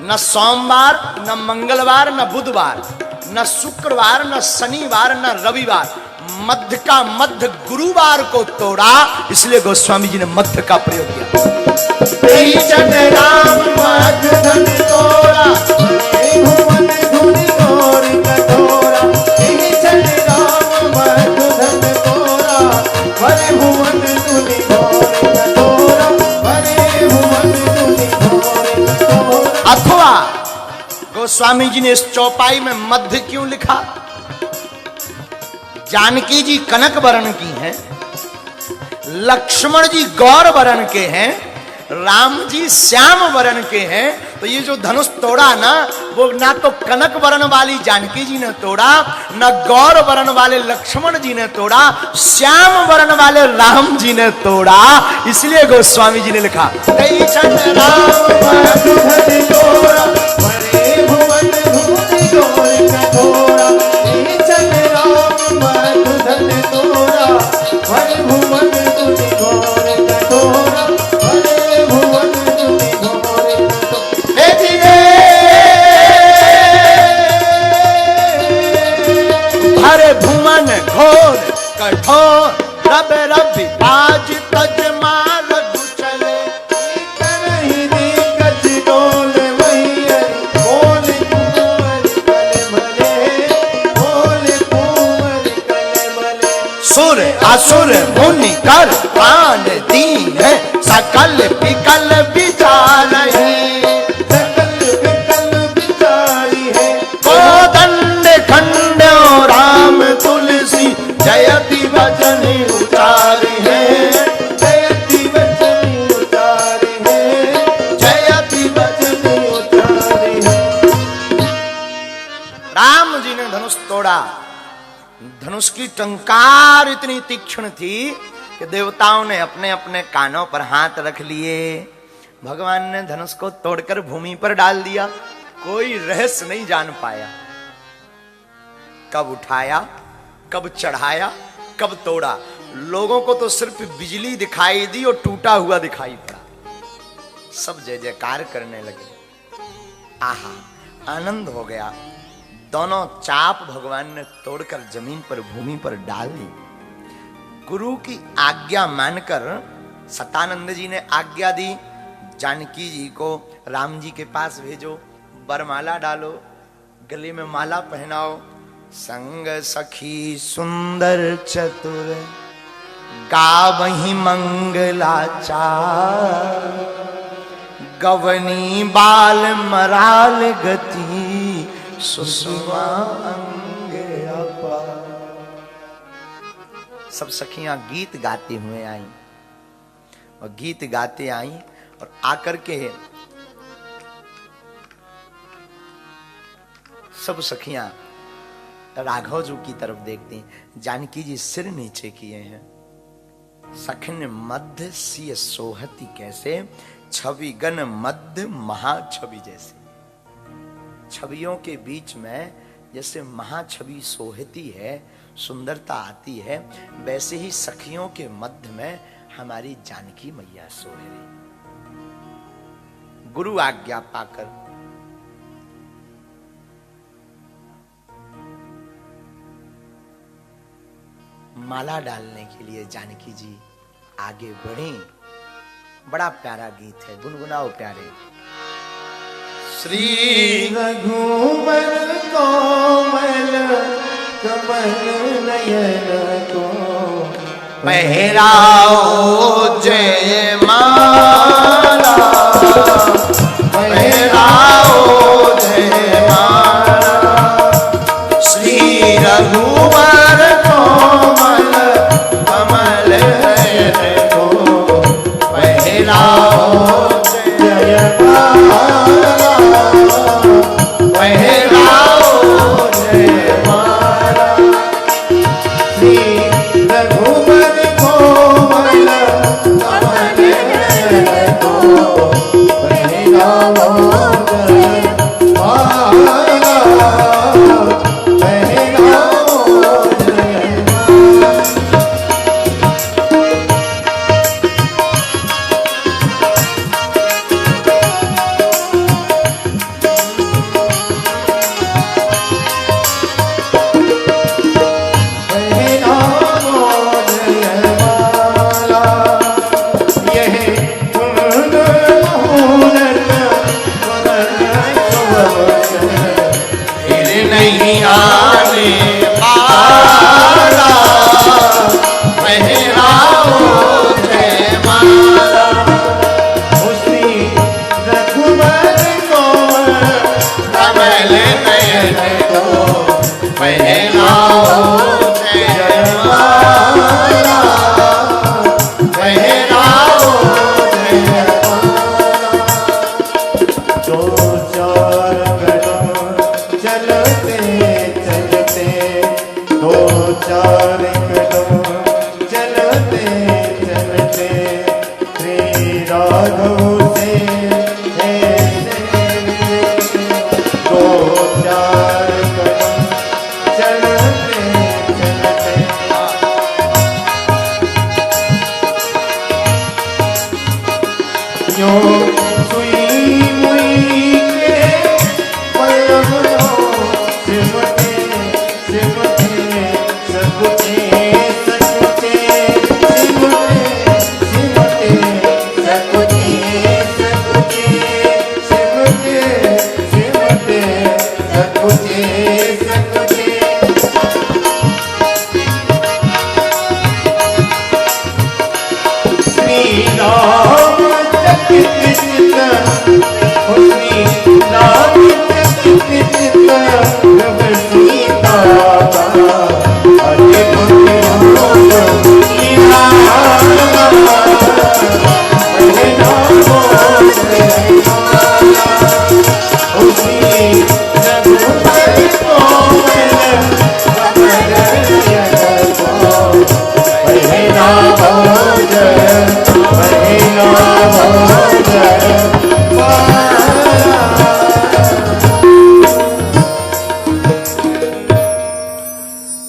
न सोमवार, न मंगलवार, न बुधवार, न शुक्रवार, न शनिवार, न रविवार। मध्य का मध्य गुरुवार को तोड़ा, इसलिए गोस्वामी जी ने मध्य का प्रयोग किया। राम मध्य धन तोड़ा, भुवन धुनि घोर कठोरा। राम मध्य धन तोड़ा, भरे भुवन धुनि घोर कठोरा, भरे भुवन धुनि घोर कठोरा। अथवा गोस्वामी जी ने इस चौपाई में मध्य क्यों लिखा? जानकी जी कनक वर्ण की हैं, लक्ष्मण जी गौर वर्ण के हैं, राम जी श्याम वर्ण के हैं। तो ये जो धनुष तोड़ा ना, वो ना तो कनक वर्ण वाली जानकी जी ने तोड़ा, न गौर वर्ण वाले लक्ष्मण जी ने तोड़ा, श्याम वर्ण वाले राम जी ने तोड़ा। इसलिए गोस्वामी जी ने लिखा घोर कठोर, रब रबि आज तज मार चले। करही दिग्गज डोले मैया, बोले कुंवर कल भले, बोले कुंवर कल भले। सुर असुर मुनि कर प्राण दीन है, सकल विकल विचार है, सकल विकल विचारी है। कोदंड खंड राम तुलसी, जयति वचन उचारी है, जयति वचन उचारी है, जयति वचन उचारी है। राम जी ने धनुष तोड़ा। धनुष की टंकार इतनी तीक्ष्ण थी कि देवताओं ने अपने अपने कानों पर हाथ रख लिए। भगवान ने धनुष को तोड़कर भूमि पर डाल दिया। कोई रहस्य नहीं जान पाया, कब उठाया, कब चढ़ाया, कब तोड़ा। लोगों को तो सिर्फ बिजली दिखाई दी और टूटा हुआ दिखाई पड़ा। सब जय जयकार करने लगे। आहा, आनंद हो गया। दोनों चाप भगवान ने तोड़कर जमीन पर, भूमि पर डाल दी। गुरु की आज्ञा मानकर सतानंद जी ने आज्ञा दी, जानकी जी को राम जी के पास भेजो, वरमाला डालो, गले में माला पहनाओ। संग सखी सुंदर चतुर, गावही मंगलाचार। गवनी बाल मराल गति, सुषमा अंग अपार। सब सखियां गीत गाते हुए आई और गीत गाते आई और आकर के सब सखियां राघव जी की तरफ देखती हैं। जानकी जी सिर नीचे किए हैं। सखन मध्य सिय सोहती कैसे, छवि गण मध्य महाछवि जैसे। छवियों के बीच में जैसे महाछवि सोहती है, सुंदरता आती है, वैसे ही सखियों के मध्य में हमारी जानकी मैया सोए रही। गुरु आज्ञा पाकर माला डालने के लिए जानकी जी आगे बढ़े। बड़ा प्यारा गीत है, गुनगुनाओ प्यारे। श्री रघुवर कोमल कमल नयन को पहराओ जय माला, पहराओ जय माला। श्री रघुवर कोमल कमल नयन को पहराओ जय माला, पहराओ जय माला। श्री रघुवर कोमल कमल नयन को पहराओ जय माला, पहराओ जय नहीं आने वाला, पहराओ जय माला। उसी रघुवर कोमल कमल नयन को पहराओ जय माला, पहराओ जय माला। दो चार कदम चलते चलते, दो चार कदम चलते चलते, श्री राघव से दो चार कदम चलते चलते, यूं सुई मुई के पलवों सिमटे सिमटे सकुचे सकुचे सिमटे सिमटे सकुचे सकुचे सिमटे सिमटे सकुचे सकुचे। श्री राम चकित चित, श्री राम चकित चित, रघ सीता अद्भुत रूप निहारा, पहराओ जय माला। उसी रघुवर कोमल कमल नयन को पहराओ जय, पहराओ जय माला।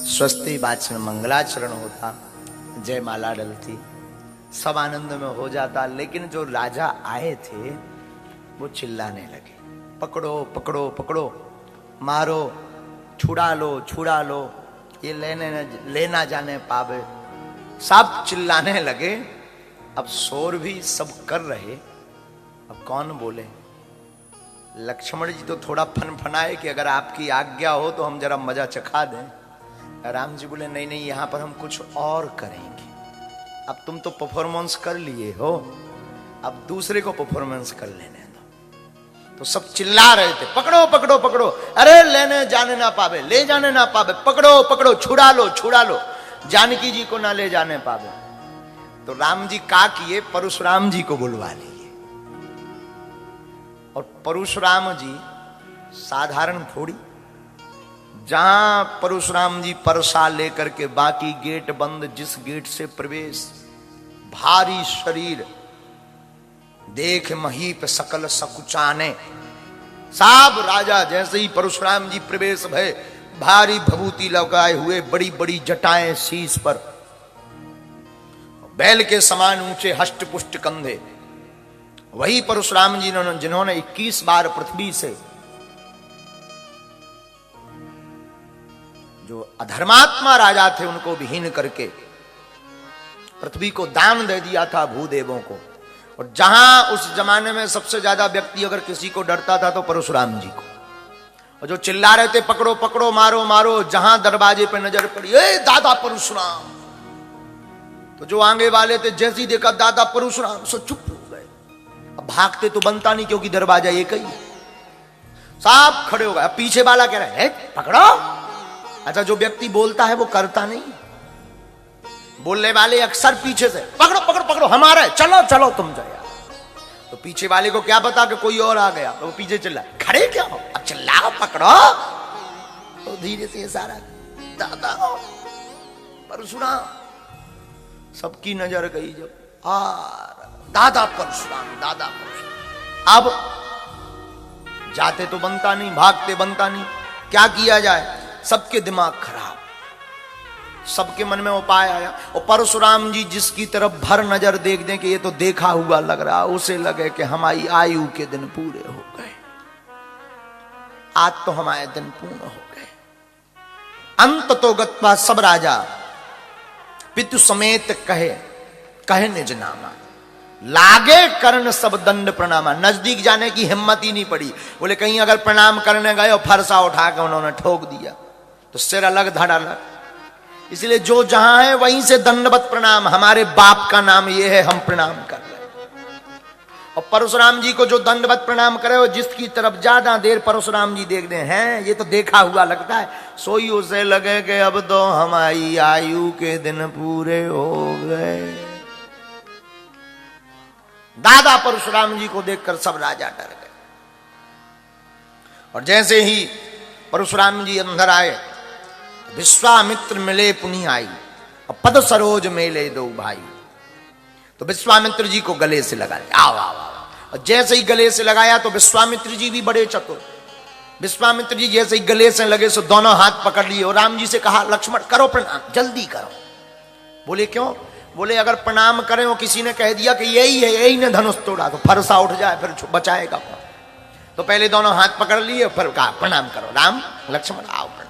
स्वस्ति वाचन मंगलाचरण होता, जय माला डलती, सब आनंद में हो जाता। लेकिन जो राजा आए थे वो चिल्लाने लगे, पकड़ो पकड़ो पकड़ो, मारो, छुड़ा लो छुड़ा लो, ये लेना जाने पावे। सब चिल्लाने लगे। अब शोर भी सब कर रहे, अब कौन बोले? लक्ष्मण जी तो थोड़ा फनफनाए कि अगर आपकी आज्ञा हो तो हम जरा मजा चखा दें। राम जी बोले नहीं नहीं, यहां पर हम कुछ और करेंगे। अब तुम तो परफॉर्मेंस कर लिए हो, अब दूसरे को परफॉर्मेंस कर लेने दो। तो सब चिल्ला रहे थे, पकड़ो पकड़ो पकड़ो, अरे लेने जाने ना पावे, ले जाने ना पावे, पकड़ो पकड़ो, छुड़ा लो छुड़ा लो, जानकी जी को ना ले जाने पावे। तो राम जी का किए, परशुराम जी को बुलवा लिए। और परशुराम जी साधारण थोड़ी, जहां परशुराम जी परसा लेकर के बाकी गेट बंद, जिस गेट से प्रवेश, भारी शरीर देख महीप सकल सकुचाने। साब राजा जैसे ही परशुराम जी प्रवेश भय, भारी भभूति लगाए हुए, बड़ी बड़ी जटाएं शीश पर, बैल के समान ऊंचे हष्ट पुष्ट कंधे, वही परशुराम जी जिन्होंने 21 बार पृथ्वी से जो अधर्मात्मा राजा थे उनको विहीन करके पृथ्वी को दान दे दिया था भूदेवों को। और जहां उस जमाने में सबसे ज्यादा व्यक्ति अगर किसी को डरता था तो परशुराम जी को, और जो चिल्ला रहे थे पकड़ो पकड़ो मारो मारो, जहां दरवाजे पे नजर पड़ी ए दादा परशुराम, तो जो आगे वाले थे जैसे ही देखा दादा परशुराम सो चुप हो गए। अब भागते तो बनता नहीं क्योंकि दरवाजा एक ही, साफ खड़े हो गए। अब पीछे वाला कह रहा है पकड़ो। अच्छा, जो व्यक्ति बोलता है वो करता नहीं, बोलने वाले अक्सर पीछे से पकड़ो पकड़ो पकड़ो हमारा है, चलो चलो तुम जाओ। तो पीछे वाले को क्या पता कि कोई और आ गया, तो वो पीछे चिल्ला खड़े क्या हो, अब चिल्लाओ पकड़ो। तो धीरे से इशारा दादा परशुराम, सबकी नजर गई जब दादा परशुराम दादा परशुराम। अब जाते तो बनता नहीं, भागते बनता नहीं, क्या किया जाए, सबके दिमाग खराब, सबके मन में उपाय आया। और परशुराम जी जिसकी तरफ भर नजर देख दें कि ये तो देखा हुआ लग रहा, उसे लगे कि हमारी आयु के दिन पूरे हो गए, आज तो हमारे दिन पूर्ण हो गए। अंत तो गत्वा सब राजा पितु समेत कहे निज नामा, लागे कर्ण सब दंड प्रणामा। नजदीक जाने की हिम्मत ही नहीं पड़ी, बोले कहीं अगर प्रणाम करने गए और फरसा उठा के उन्होंने ठोक दिया तो सिर अलग धड़ अलग। इसलिए जो जहां है वहीं से दंडवत प्रणाम, हमारे बाप का नाम ये है, हम प्रणाम कर रहे हैं। और परशुराम जी को जो दंडवत प्रणाम करे और जिसकी तरफ ज्यादा देर परशुराम जी देख रहे हैं, ये तो देखा हुआ लगता है, सोई उसे लगे कि अब तो हमारी आयु के दिन पूरे हो गए। दादा परशुराम जी को देखकर सब राजा डर गए। और जैसे ही परशुराम जी अंदर आए, विश्वामित्र मिले पुनि आई, और पद सरोज मेले दो भाई। तो विश्वामित्र जी को गले से लगा लिया, आओ आओ आओ। और जैसे ही गले से लगाया तो विश्वामित्र जी भी बड़े चतुर, विश्वामित्र जी जैसे ही गले से लगे सो दोनों हाथ पकड़ लिए और राम जी से कहा लक्ष्मण करो प्रणाम, जल्दी करो। बोले क्यों? बोले अगर प्रणाम करें और किसी ने कह दिया कि यही है, यही ने धनुष तोड़ा, तो फरसा उठ जाए, फिर बचाएगा। तो पहले दोनों हाथ पकड़ लिए, फिर कहा प्रणाम करो, राम लक्ष्मण आओ प्रणाम।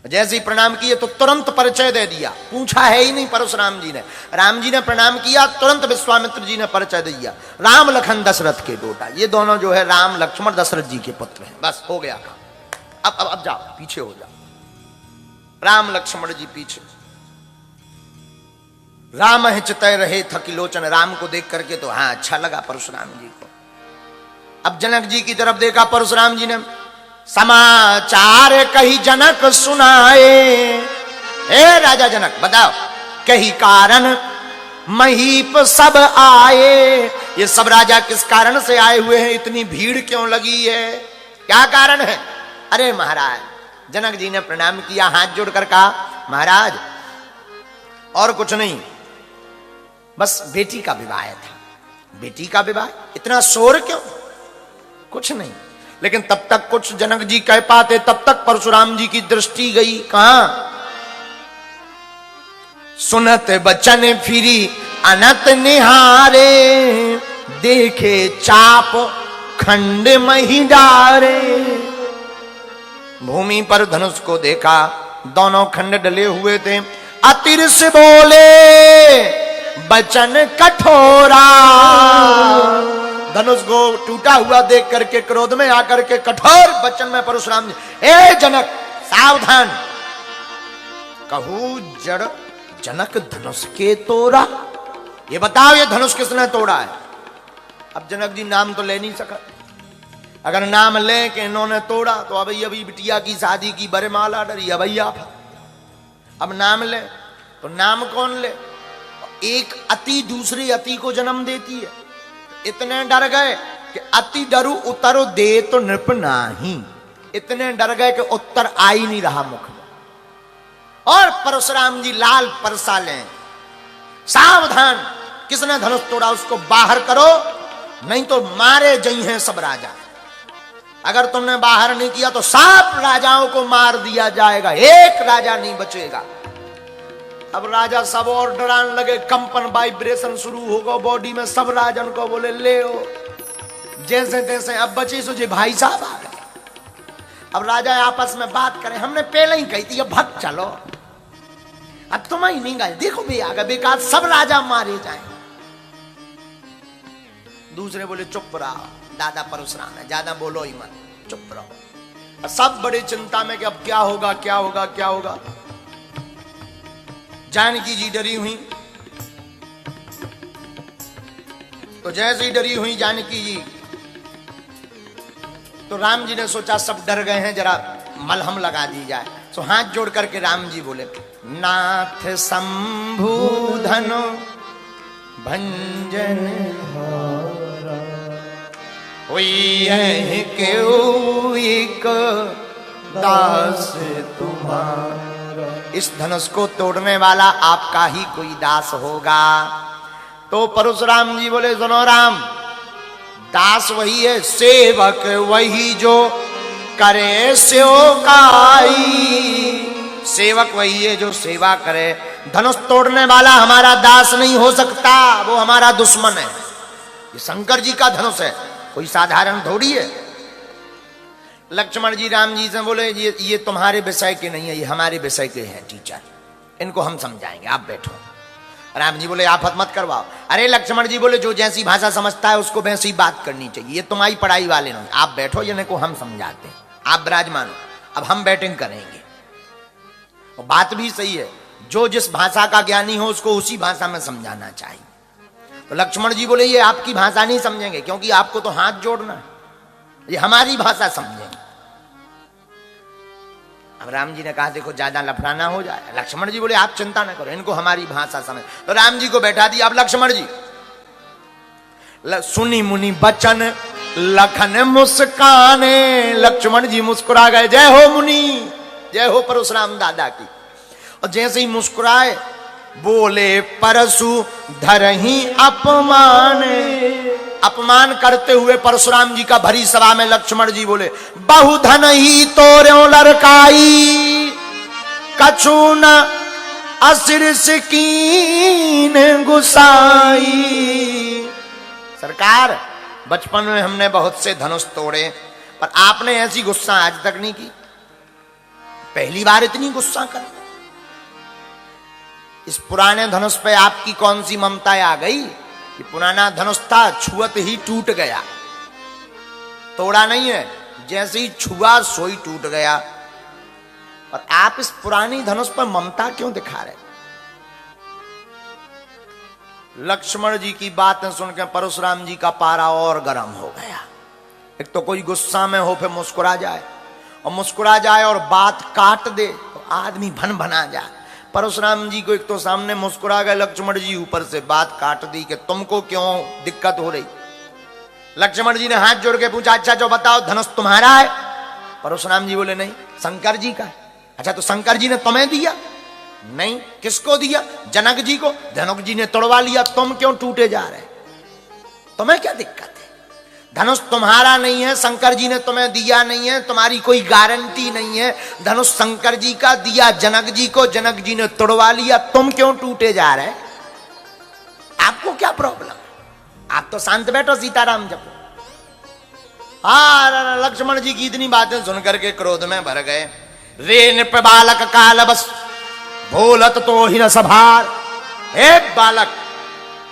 जैसे ही प्रणाम किए तो तुरंत परिचय दे दिया, पूछा है ही नहीं परशुराम जी ने। राम जी ने प्रणाम किया, तुरंत विश्वामित्र जी ने परिचय दे दिया, राम लखन दशरथ के बेटा, ये दोनों जो है राम लक्ष्मण दशरथ जी के पुत्र हैं। बस हो गया काम, अब जाओ पीछे हो जाओ। राम लक्ष्मण जी पीछे, राम हिचतय रहे थकी लोचन, राम को देख करके तो हाँ अच्छा लगा परशुराम जी को। अब जनक जी की तरफ देखा परशुराम जी ने, समाचार कही जनक सुनाए, हे राजा जनक बताओ कही कारण महीप सब आए। ये सब राजा किस कारण से आए हुए हैं, इतनी भीड़ क्यों लगी है, क्या कारण है? अरे महाराज, जनक जी ने प्रणाम किया, हाथ जोड़कर कहा महाराज और कुछ नहीं, बस बेटी का विवाह था। बेटी का विवाह, इतना शोर क्यों? कुछ नहीं। लेकिन तब तक कुछ जनक जी कह पाते, तब तक परशुराम जी की दृष्टि गई कहां? सुनत बचन फिरी अनत निहारे, देखे चाप खंड मही डारे। भूमि पर धनुष को देखा, दोनों खंड डले हुए थे। अतिरस बोले बचन कठोरा, धनुष को टूटा हुआ देख करके क्रोध में आकर के कठोर वचन में परशुराम जी, ए जनक सावधान, कहूं जड़ जनक धनुष के तोड़ा। ये बताओ ये धनुष किसने तोड़ा है? अब जनक जी नाम तो ले नहीं सका, अगर नाम ले कि इन्होंने तोड़ा तो अभी बिटिया की शादी की बरमाला डरी भैया। अब नाम ले तो नाम कौन ले? एक अति दूसरी अति को जन्म देती है। इतने डर गए कि अति डरू उतर दे तो नृप नाही, इतने डर गए कि उत्तर आ ही नहीं रहा मुख में। और परशुराम जी लाल परसा लें, सावधान, किसने धनुष तोड़ा उसको बाहर करो, नहीं तो मारे जई हैं सब राजा। अगर तुमने बाहर नहीं किया तो सब राजाओं को मार दिया जाएगा, एक राजा नहीं बचेगा। अब राजा सब और डराने लगे, कंपन वाइब्रेशन शुरू होगा बॉडी में। सब राजन को बोले ले ओ, जैसे तैसे। अब बचे सोचे भाई साहब आ गए। अब राजा आपस में बात करें, हमने पहले ही कही थी अब भग चलो, अब तुम ही नहीं गए, देखो भी आ गए, बेकार सब राजा मारे जाए। दूसरे बोले चुप रहो, दादा परशुराम है, ज्यादा बोलो ही मत, चुप रहो। सब बड़ी चिंता में कि अब क्या होगा क्या होगा क्या होगा। जानकी जी डरी हुई, तो जैसे ही डरी हुई जानकी जी, तो राम जी ने सोचा सब डर गए हैं, जरा मलहम लगा दी जाए। तो हाथ जोड़ करके राम जी बोले, नाथ शंभूधनो भंजन हुई है क्यों एक दास तुम्हारा। इस धनुष को तोड़ने वाला आपका ही कोई दास होगा। तो परशुराम जी बोले सुनो राम, दास वही है, सेवक वही जो करे सेवकाई। सेवक वही है जो सेवा करे, धनुष तोड़ने वाला हमारा दास नहीं हो सकता, वो हमारा दुश्मन है। ये शंकर जी का धनुष है, कोई साधारण थोड़ी है। लक्ष्मण जी राम जी से बोले ये तुम्हारे विषय के नहीं है, ये हमारे विषय के हैं टीचर, इनको हम समझाएंगे, आप बैठो। राम जी बोले आफत मत करवाओ। अरे लक्ष्मण जी बोले जो जैसी भाषा समझता है उसको वैसी ही बात करनी चाहिए, ये तुम्हारी पढ़ाई वाले नहीं, आप बैठो, ये को हम समझाते हैं, आप विराजमान हो, अब हम बैटिंग करेंगे। और बात भी सही है, जो जिस भाषा का ज्ञानी हो उसको उसी भाषा में समझाना चाहिए। तो लक्ष्मण जी बोले ये आपकी भाषा नहीं समझेंगे, क्योंकि आपको तो हाथ जोड़ना है, ये हमारी भाषा समझेंगे। अब राम जी ने कहा देखो ज्यादा लफड़ा हो जाए। लक्ष्मण जी बोले आप चिंता ना करो, इनको हमारी भाषा समझ। तो राम जी को बैठा दिया। अब लक्ष्मण जी सुनी मुनि बचन लखन मुस्काने। लक्ष्मण जी मुस्कुरा गए, जय हो मुनि, जय हो परशुराम दादा की। और जैसे ही मुस्कुराए बोले परशु धरहि अपमान। अपमान करते हुए परशुराम जी का भरी सभा में लक्ष्मण जी बोले बहुधन ही तोर्यो लड़काई, कछु न असिरस कीन गुसाई। सरकार बचपन में हमने बहुत से धनुष तोड़े, पर आपने ऐसी गुस्सा आज तक नहीं की, पहली बार इतनी गुस्सा कर। इस पुराने धनुष पे आपकी कौन सी ममता आ गई? ये पुराना धनुष था, छुअत ही टूट गया, तोड़ा नहीं है, जैसे ही छुआ सोई टूट गया। और आप इस पुरानी धनुष पर ममता क्यों दिखा रहे? लक्ष्मण जी की बातें सुनकर परशुराम जी का पारा और गर्म हो गया। एक तो कोई गुस्सा में हो फिर मुस्कुरा जाए, और मुस्कुरा जाए और बात काट दे तो आदमी भन भना जाए। परशुराम जी को एक तो सामने मुस्कुरा गए लक्ष्मण जी, ऊपर से बात काट दी कि तुमको क्यों दिक्कत हो रही। लक्ष्मण जी ने हाथ जोड़ के पूछा अच्छा जो बताओ धनुष तुम्हारा है? परशुराम जी बोले नहीं, शंकर जी का है। अच्छा तो शंकर जी ने तुम्हें दिया? नहीं, किसको दिया? जनक जी को। जनक जी ने तोड़वा लिया, तुम क्यों टूटे जा रहे? तुम्हें क्या दिक्कत है? धनुष तुम्हारा नहीं है, शंकर जी ने तुम्हें दिया नहीं है, तुम्हारी कोई गारंटी नहीं है। धनुष शंकर जी का दिया जनक जी को, जनक जी ने तोड़वा लिया, तुम क्यों टूटे जा रहे? आपको क्या प्रॉब्लम? आप तो शांत बैठो, सीताराम जपो। हाँ, लक्ष्मण जी की इतनी बातें सुनकर के क्रोध में भर गए। रे नृप बालक काल बस भोलत तो ही न सभार। हे बालक,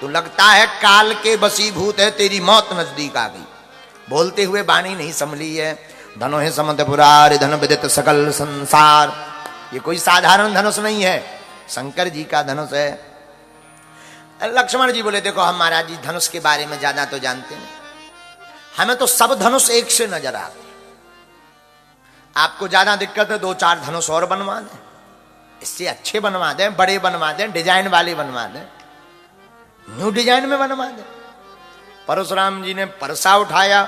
तो लगता है काल के बसीभूत है, तेरी मौत नजदीक आ गई। बोलते हुए बाणी नहीं संभली है। धनो है समद पुरारी धन विदित सकल संसार। ये कोई साधारण धनुष नहीं है, शंकर जी का धनुष है। लक्ष्मण जी बोले देखो हम महाराज जी धनुष के बारे में ज्यादा तो जानते नहीं, हमें तो सब धनुष एक से नजर आते। आपको ज्यादा दिक्कत है, 2-4 धनुष और बनवा दें, इससे अच्छे बनवा दें, बड़े बनवा दें, डिजाइन वाले बनवा दें, न्यू डिजाइन में बनवा दे। परशुराम जी ने परसा उठाया,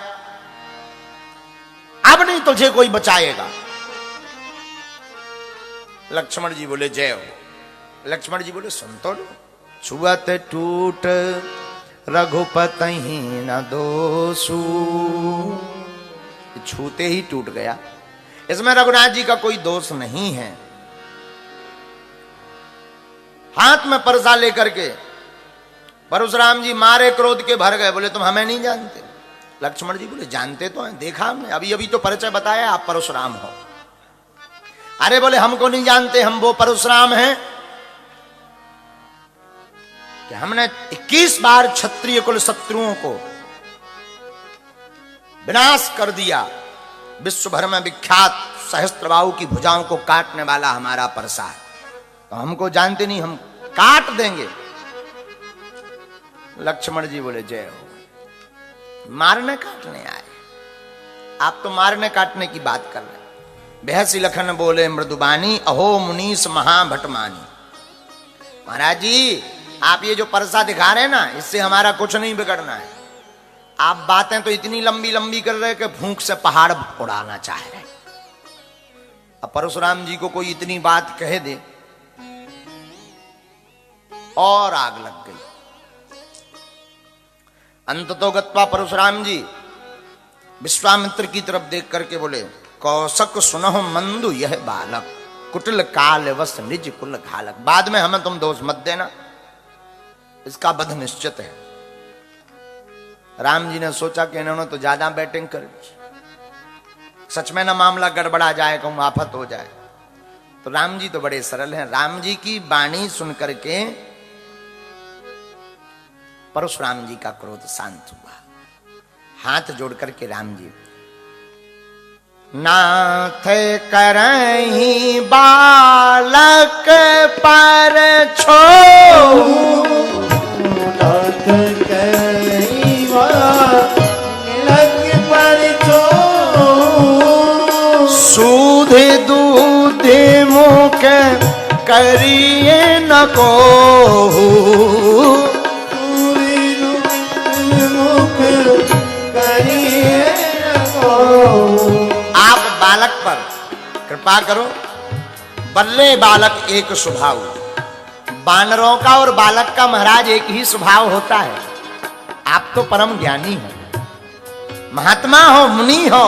अब नहीं तुझे कोई बचाएगा। लक्ष्मण जी बोले जय हो। लक्ष्मण जी बोले सुन तो लो, छुअत टूट रघुपति न दोषु। छूते ही टूट गया, इसमें रघुनाथ जी का कोई दोष नहीं है। हाथ में परसा लेकर के परशुराम जी मारे क्रोध के भर गए। बोले तुम हमें नहीं जानते? लक्ष्मण जी बोले जानते तो हैं, देखा हमने, अभी अभी तो परिचय बताया आप परशुराम हो। अरे बोले हमको नहीं जानते, हम वो परशुराम हैं कि हमने 21 बार क्षत्रिय कुल शत्रुओं को विनाश कर दिया। विश्व भर में विख्यात सहस्त्रबाहु की भुजाओं को काटने वाला हमारा परसा है, तो हमको जानते नहीं, हम काट देंगे। लक्ष्मण जी बोले जय हो, मारने काटने आए आप, तो मारने काटने की बात कर रहे। बेहसी लखन बोले मृदुबानी, अहो मुनीस महाभटमानी। महाराज जी आप ये जो परसा दिखा रहे हैं ना, इससे हमारा कुछ नहीं बिगड़ना है। आप बातें तो इतनी लंबी लंबी कर रहे कि भूख से पहाड़ उड़ाना चाह रहे। अब परशुराम जी को कोई इतनी बात कह दे और आग लग गई। अंततो गत्वा परशुराम जी विश्वामित्र की तरफ देख करके बोले, कौशक सुनह मंदु यह बालक, कुटिल काल वस निज कुल घालक। बाद में हमें तुम दोष मत देना, इसका वध निश्चित है। राम जी ने सोचा कि इन्होंने तो ज्यादा बैटिंग कर दी, सच में ना मामला गड़बड़ा जाए, कहूं आफत हो जाए। तो राम जी तो बड़े सरल हैं। राम जी की वाणी सुन करके परशुराम जी का क्रोध शांत हुआ। हाथ जोड़ करके राम जी, नाथ करहीं बालक पर छो, नाथ करहीं बालक पर छो, सूध दूध मुख करिए न को, आप बालक पर कृपा करो। बल्ले बालक एक स्वभाव, बानरों का और बालक का महाराज एक ही स्वभाव होता है। आप तो परम ज्ञानी हो, महात्मा हो, मुनि हो,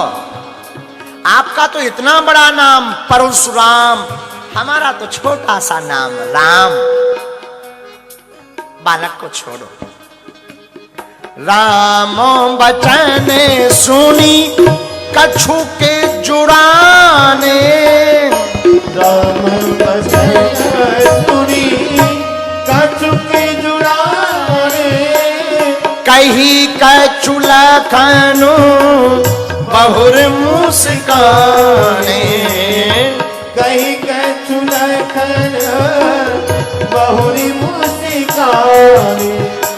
आपका तो इतना बड़ा नाम परशुराम, हमारा तो छोटा सा नाम राम। बालक को छोड़ो। राम बचन सुनी कछु के जुड़ाने, राम बचन सुनी कछु के जुड़ाने, कही कछु लखनु बहुर मुस्काने, कही कछु लखन बहुरी मुस्काने।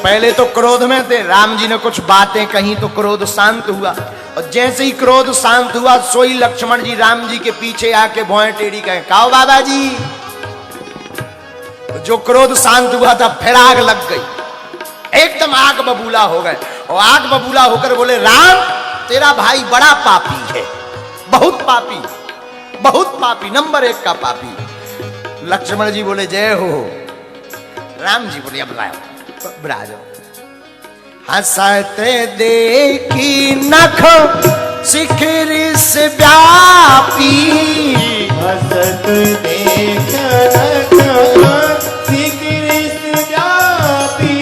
पहले तो क्रोध में थे, राम जी ने कुछ बातें कही तो क्रोध शांत हुआ, और जैसे ही क्रोध शांत हुआ सोई लक्ष्मण जी राम जी के पीछे आके भौएं टेढ़ी कहे, काओ बाबा जी। जो क्रोध शांत हुआ था फिर आग लग गई, एकदम आग बबूला हो गए। और आग बबूला होकर बोले, राम तेरा भाई बड़ा पापी है, बहुत पापी, बहुत पापी, नंबर 1 का पापी। लक्ष्मण जी बोले जय हो। राम जी बोले अब लाओ ब्राजो। हंसते देखी नख शिखर से व्यापी, हंसत देख नख शिखर से व्यापी,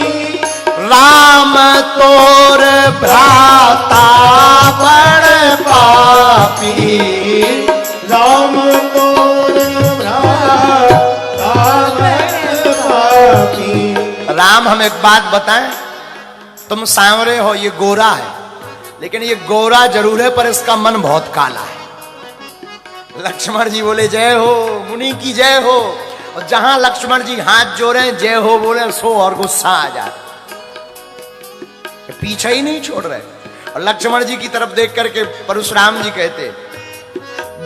राम तोर भ्राता बड़ पापी, राम तोर भ्राता बड़ पापी। राम हम एक बात बताएं, तुम सांवरे हो, ये गोरा है, लेकिन ये गोरा जरूर है पर इसका मन बहुत काला है। लक्ष्मण जी बोले जय हो, मुनि की जय हो। और जहां लक्ष्मण जी हाथ जोड़े जय हो बोले सो और गुस्सा आ जाए, पीछे ही नहीं छोड़ रहे। और लक्ष्मण जी की तरफ देख करके परशुराम जी कहते,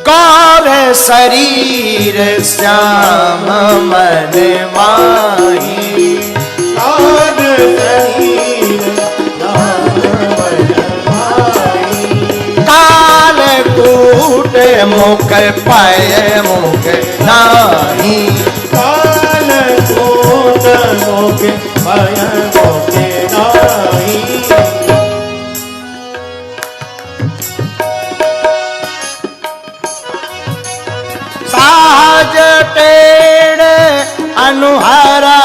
गौर शरीर श्याम मन माही, गौर शरीर श्याम मन माही, काल कूट मुख पाए मुख नाही, काल कूट मुख पाए मुख नाही। साज टेढ़ अनुहरा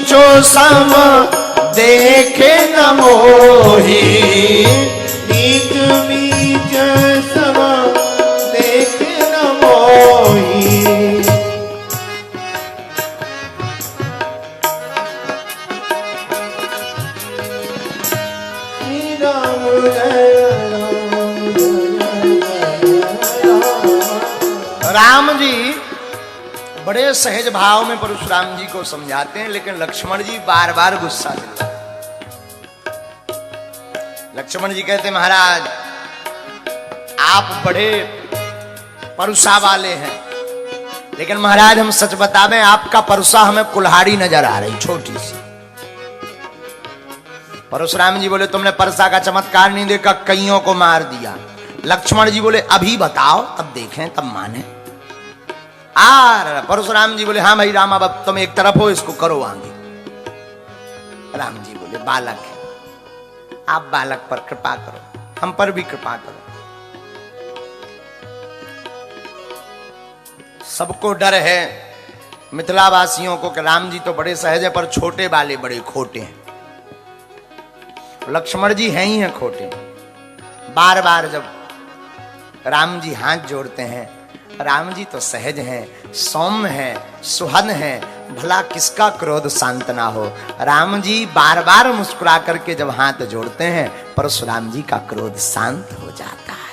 मीचो सम देखे न मोही। नीच मीच सम देख न मोही। श्री राम जय राम जय राम। राम जी बड़े सहज भाव में परशुराम जी को समझाते हैं, लेकिन लक्ष्मण जी बार बार गुस्सा दिलाते। लक्ष्मण जी कहते महाराज आप बड़े परुषा वाले हैं, लेकिन महाराज हम सच बता दें आपका परुषा हमें कुल्हाड़ी नजर आ रही छोटी सी। परशुराम जी बोले तुमने परसा का चमत्कार नहीं देखा, कईयों को मार दिया। लक्ष्मण जी बोले अभी बताओ तब देखें तब माने। परशुराम जी बोले हाँ भाई राम अब तुम एक तरफ हो, इसको करो आगे। राम जी बोले बालक है, आप बालक पर कृपा करो, हम पर भी कृपा करो। सबको डर है मिथिला वासियों को कि राम जी तो बड़े सहज है पर छोटे वाले बड़े खोटे हैं। लक्ष्मण जी हैं ही हैं खोटे। बार बार जब राम जी हाथ जोड़ते हैं, राम जी तो सहज हैं, सौम्य हैं, सुहन हैं, भला किसका क्रोध शांत ना हो। राम जी बार बार मुस्कुरा करके जब हाथ जोड़ते हैं परशुराम जी का क्रोध शांत हो जाता है।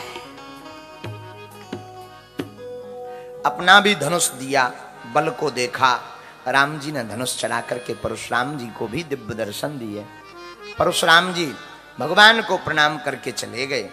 अपना भी धनुष दिया, बल को देखा, राम जी ने धनुष चढ़ा करके परशुराम जी को भी दिव्य दर्शन दिए। परशुराम जी भगवान को प्रणाम करके चले गए।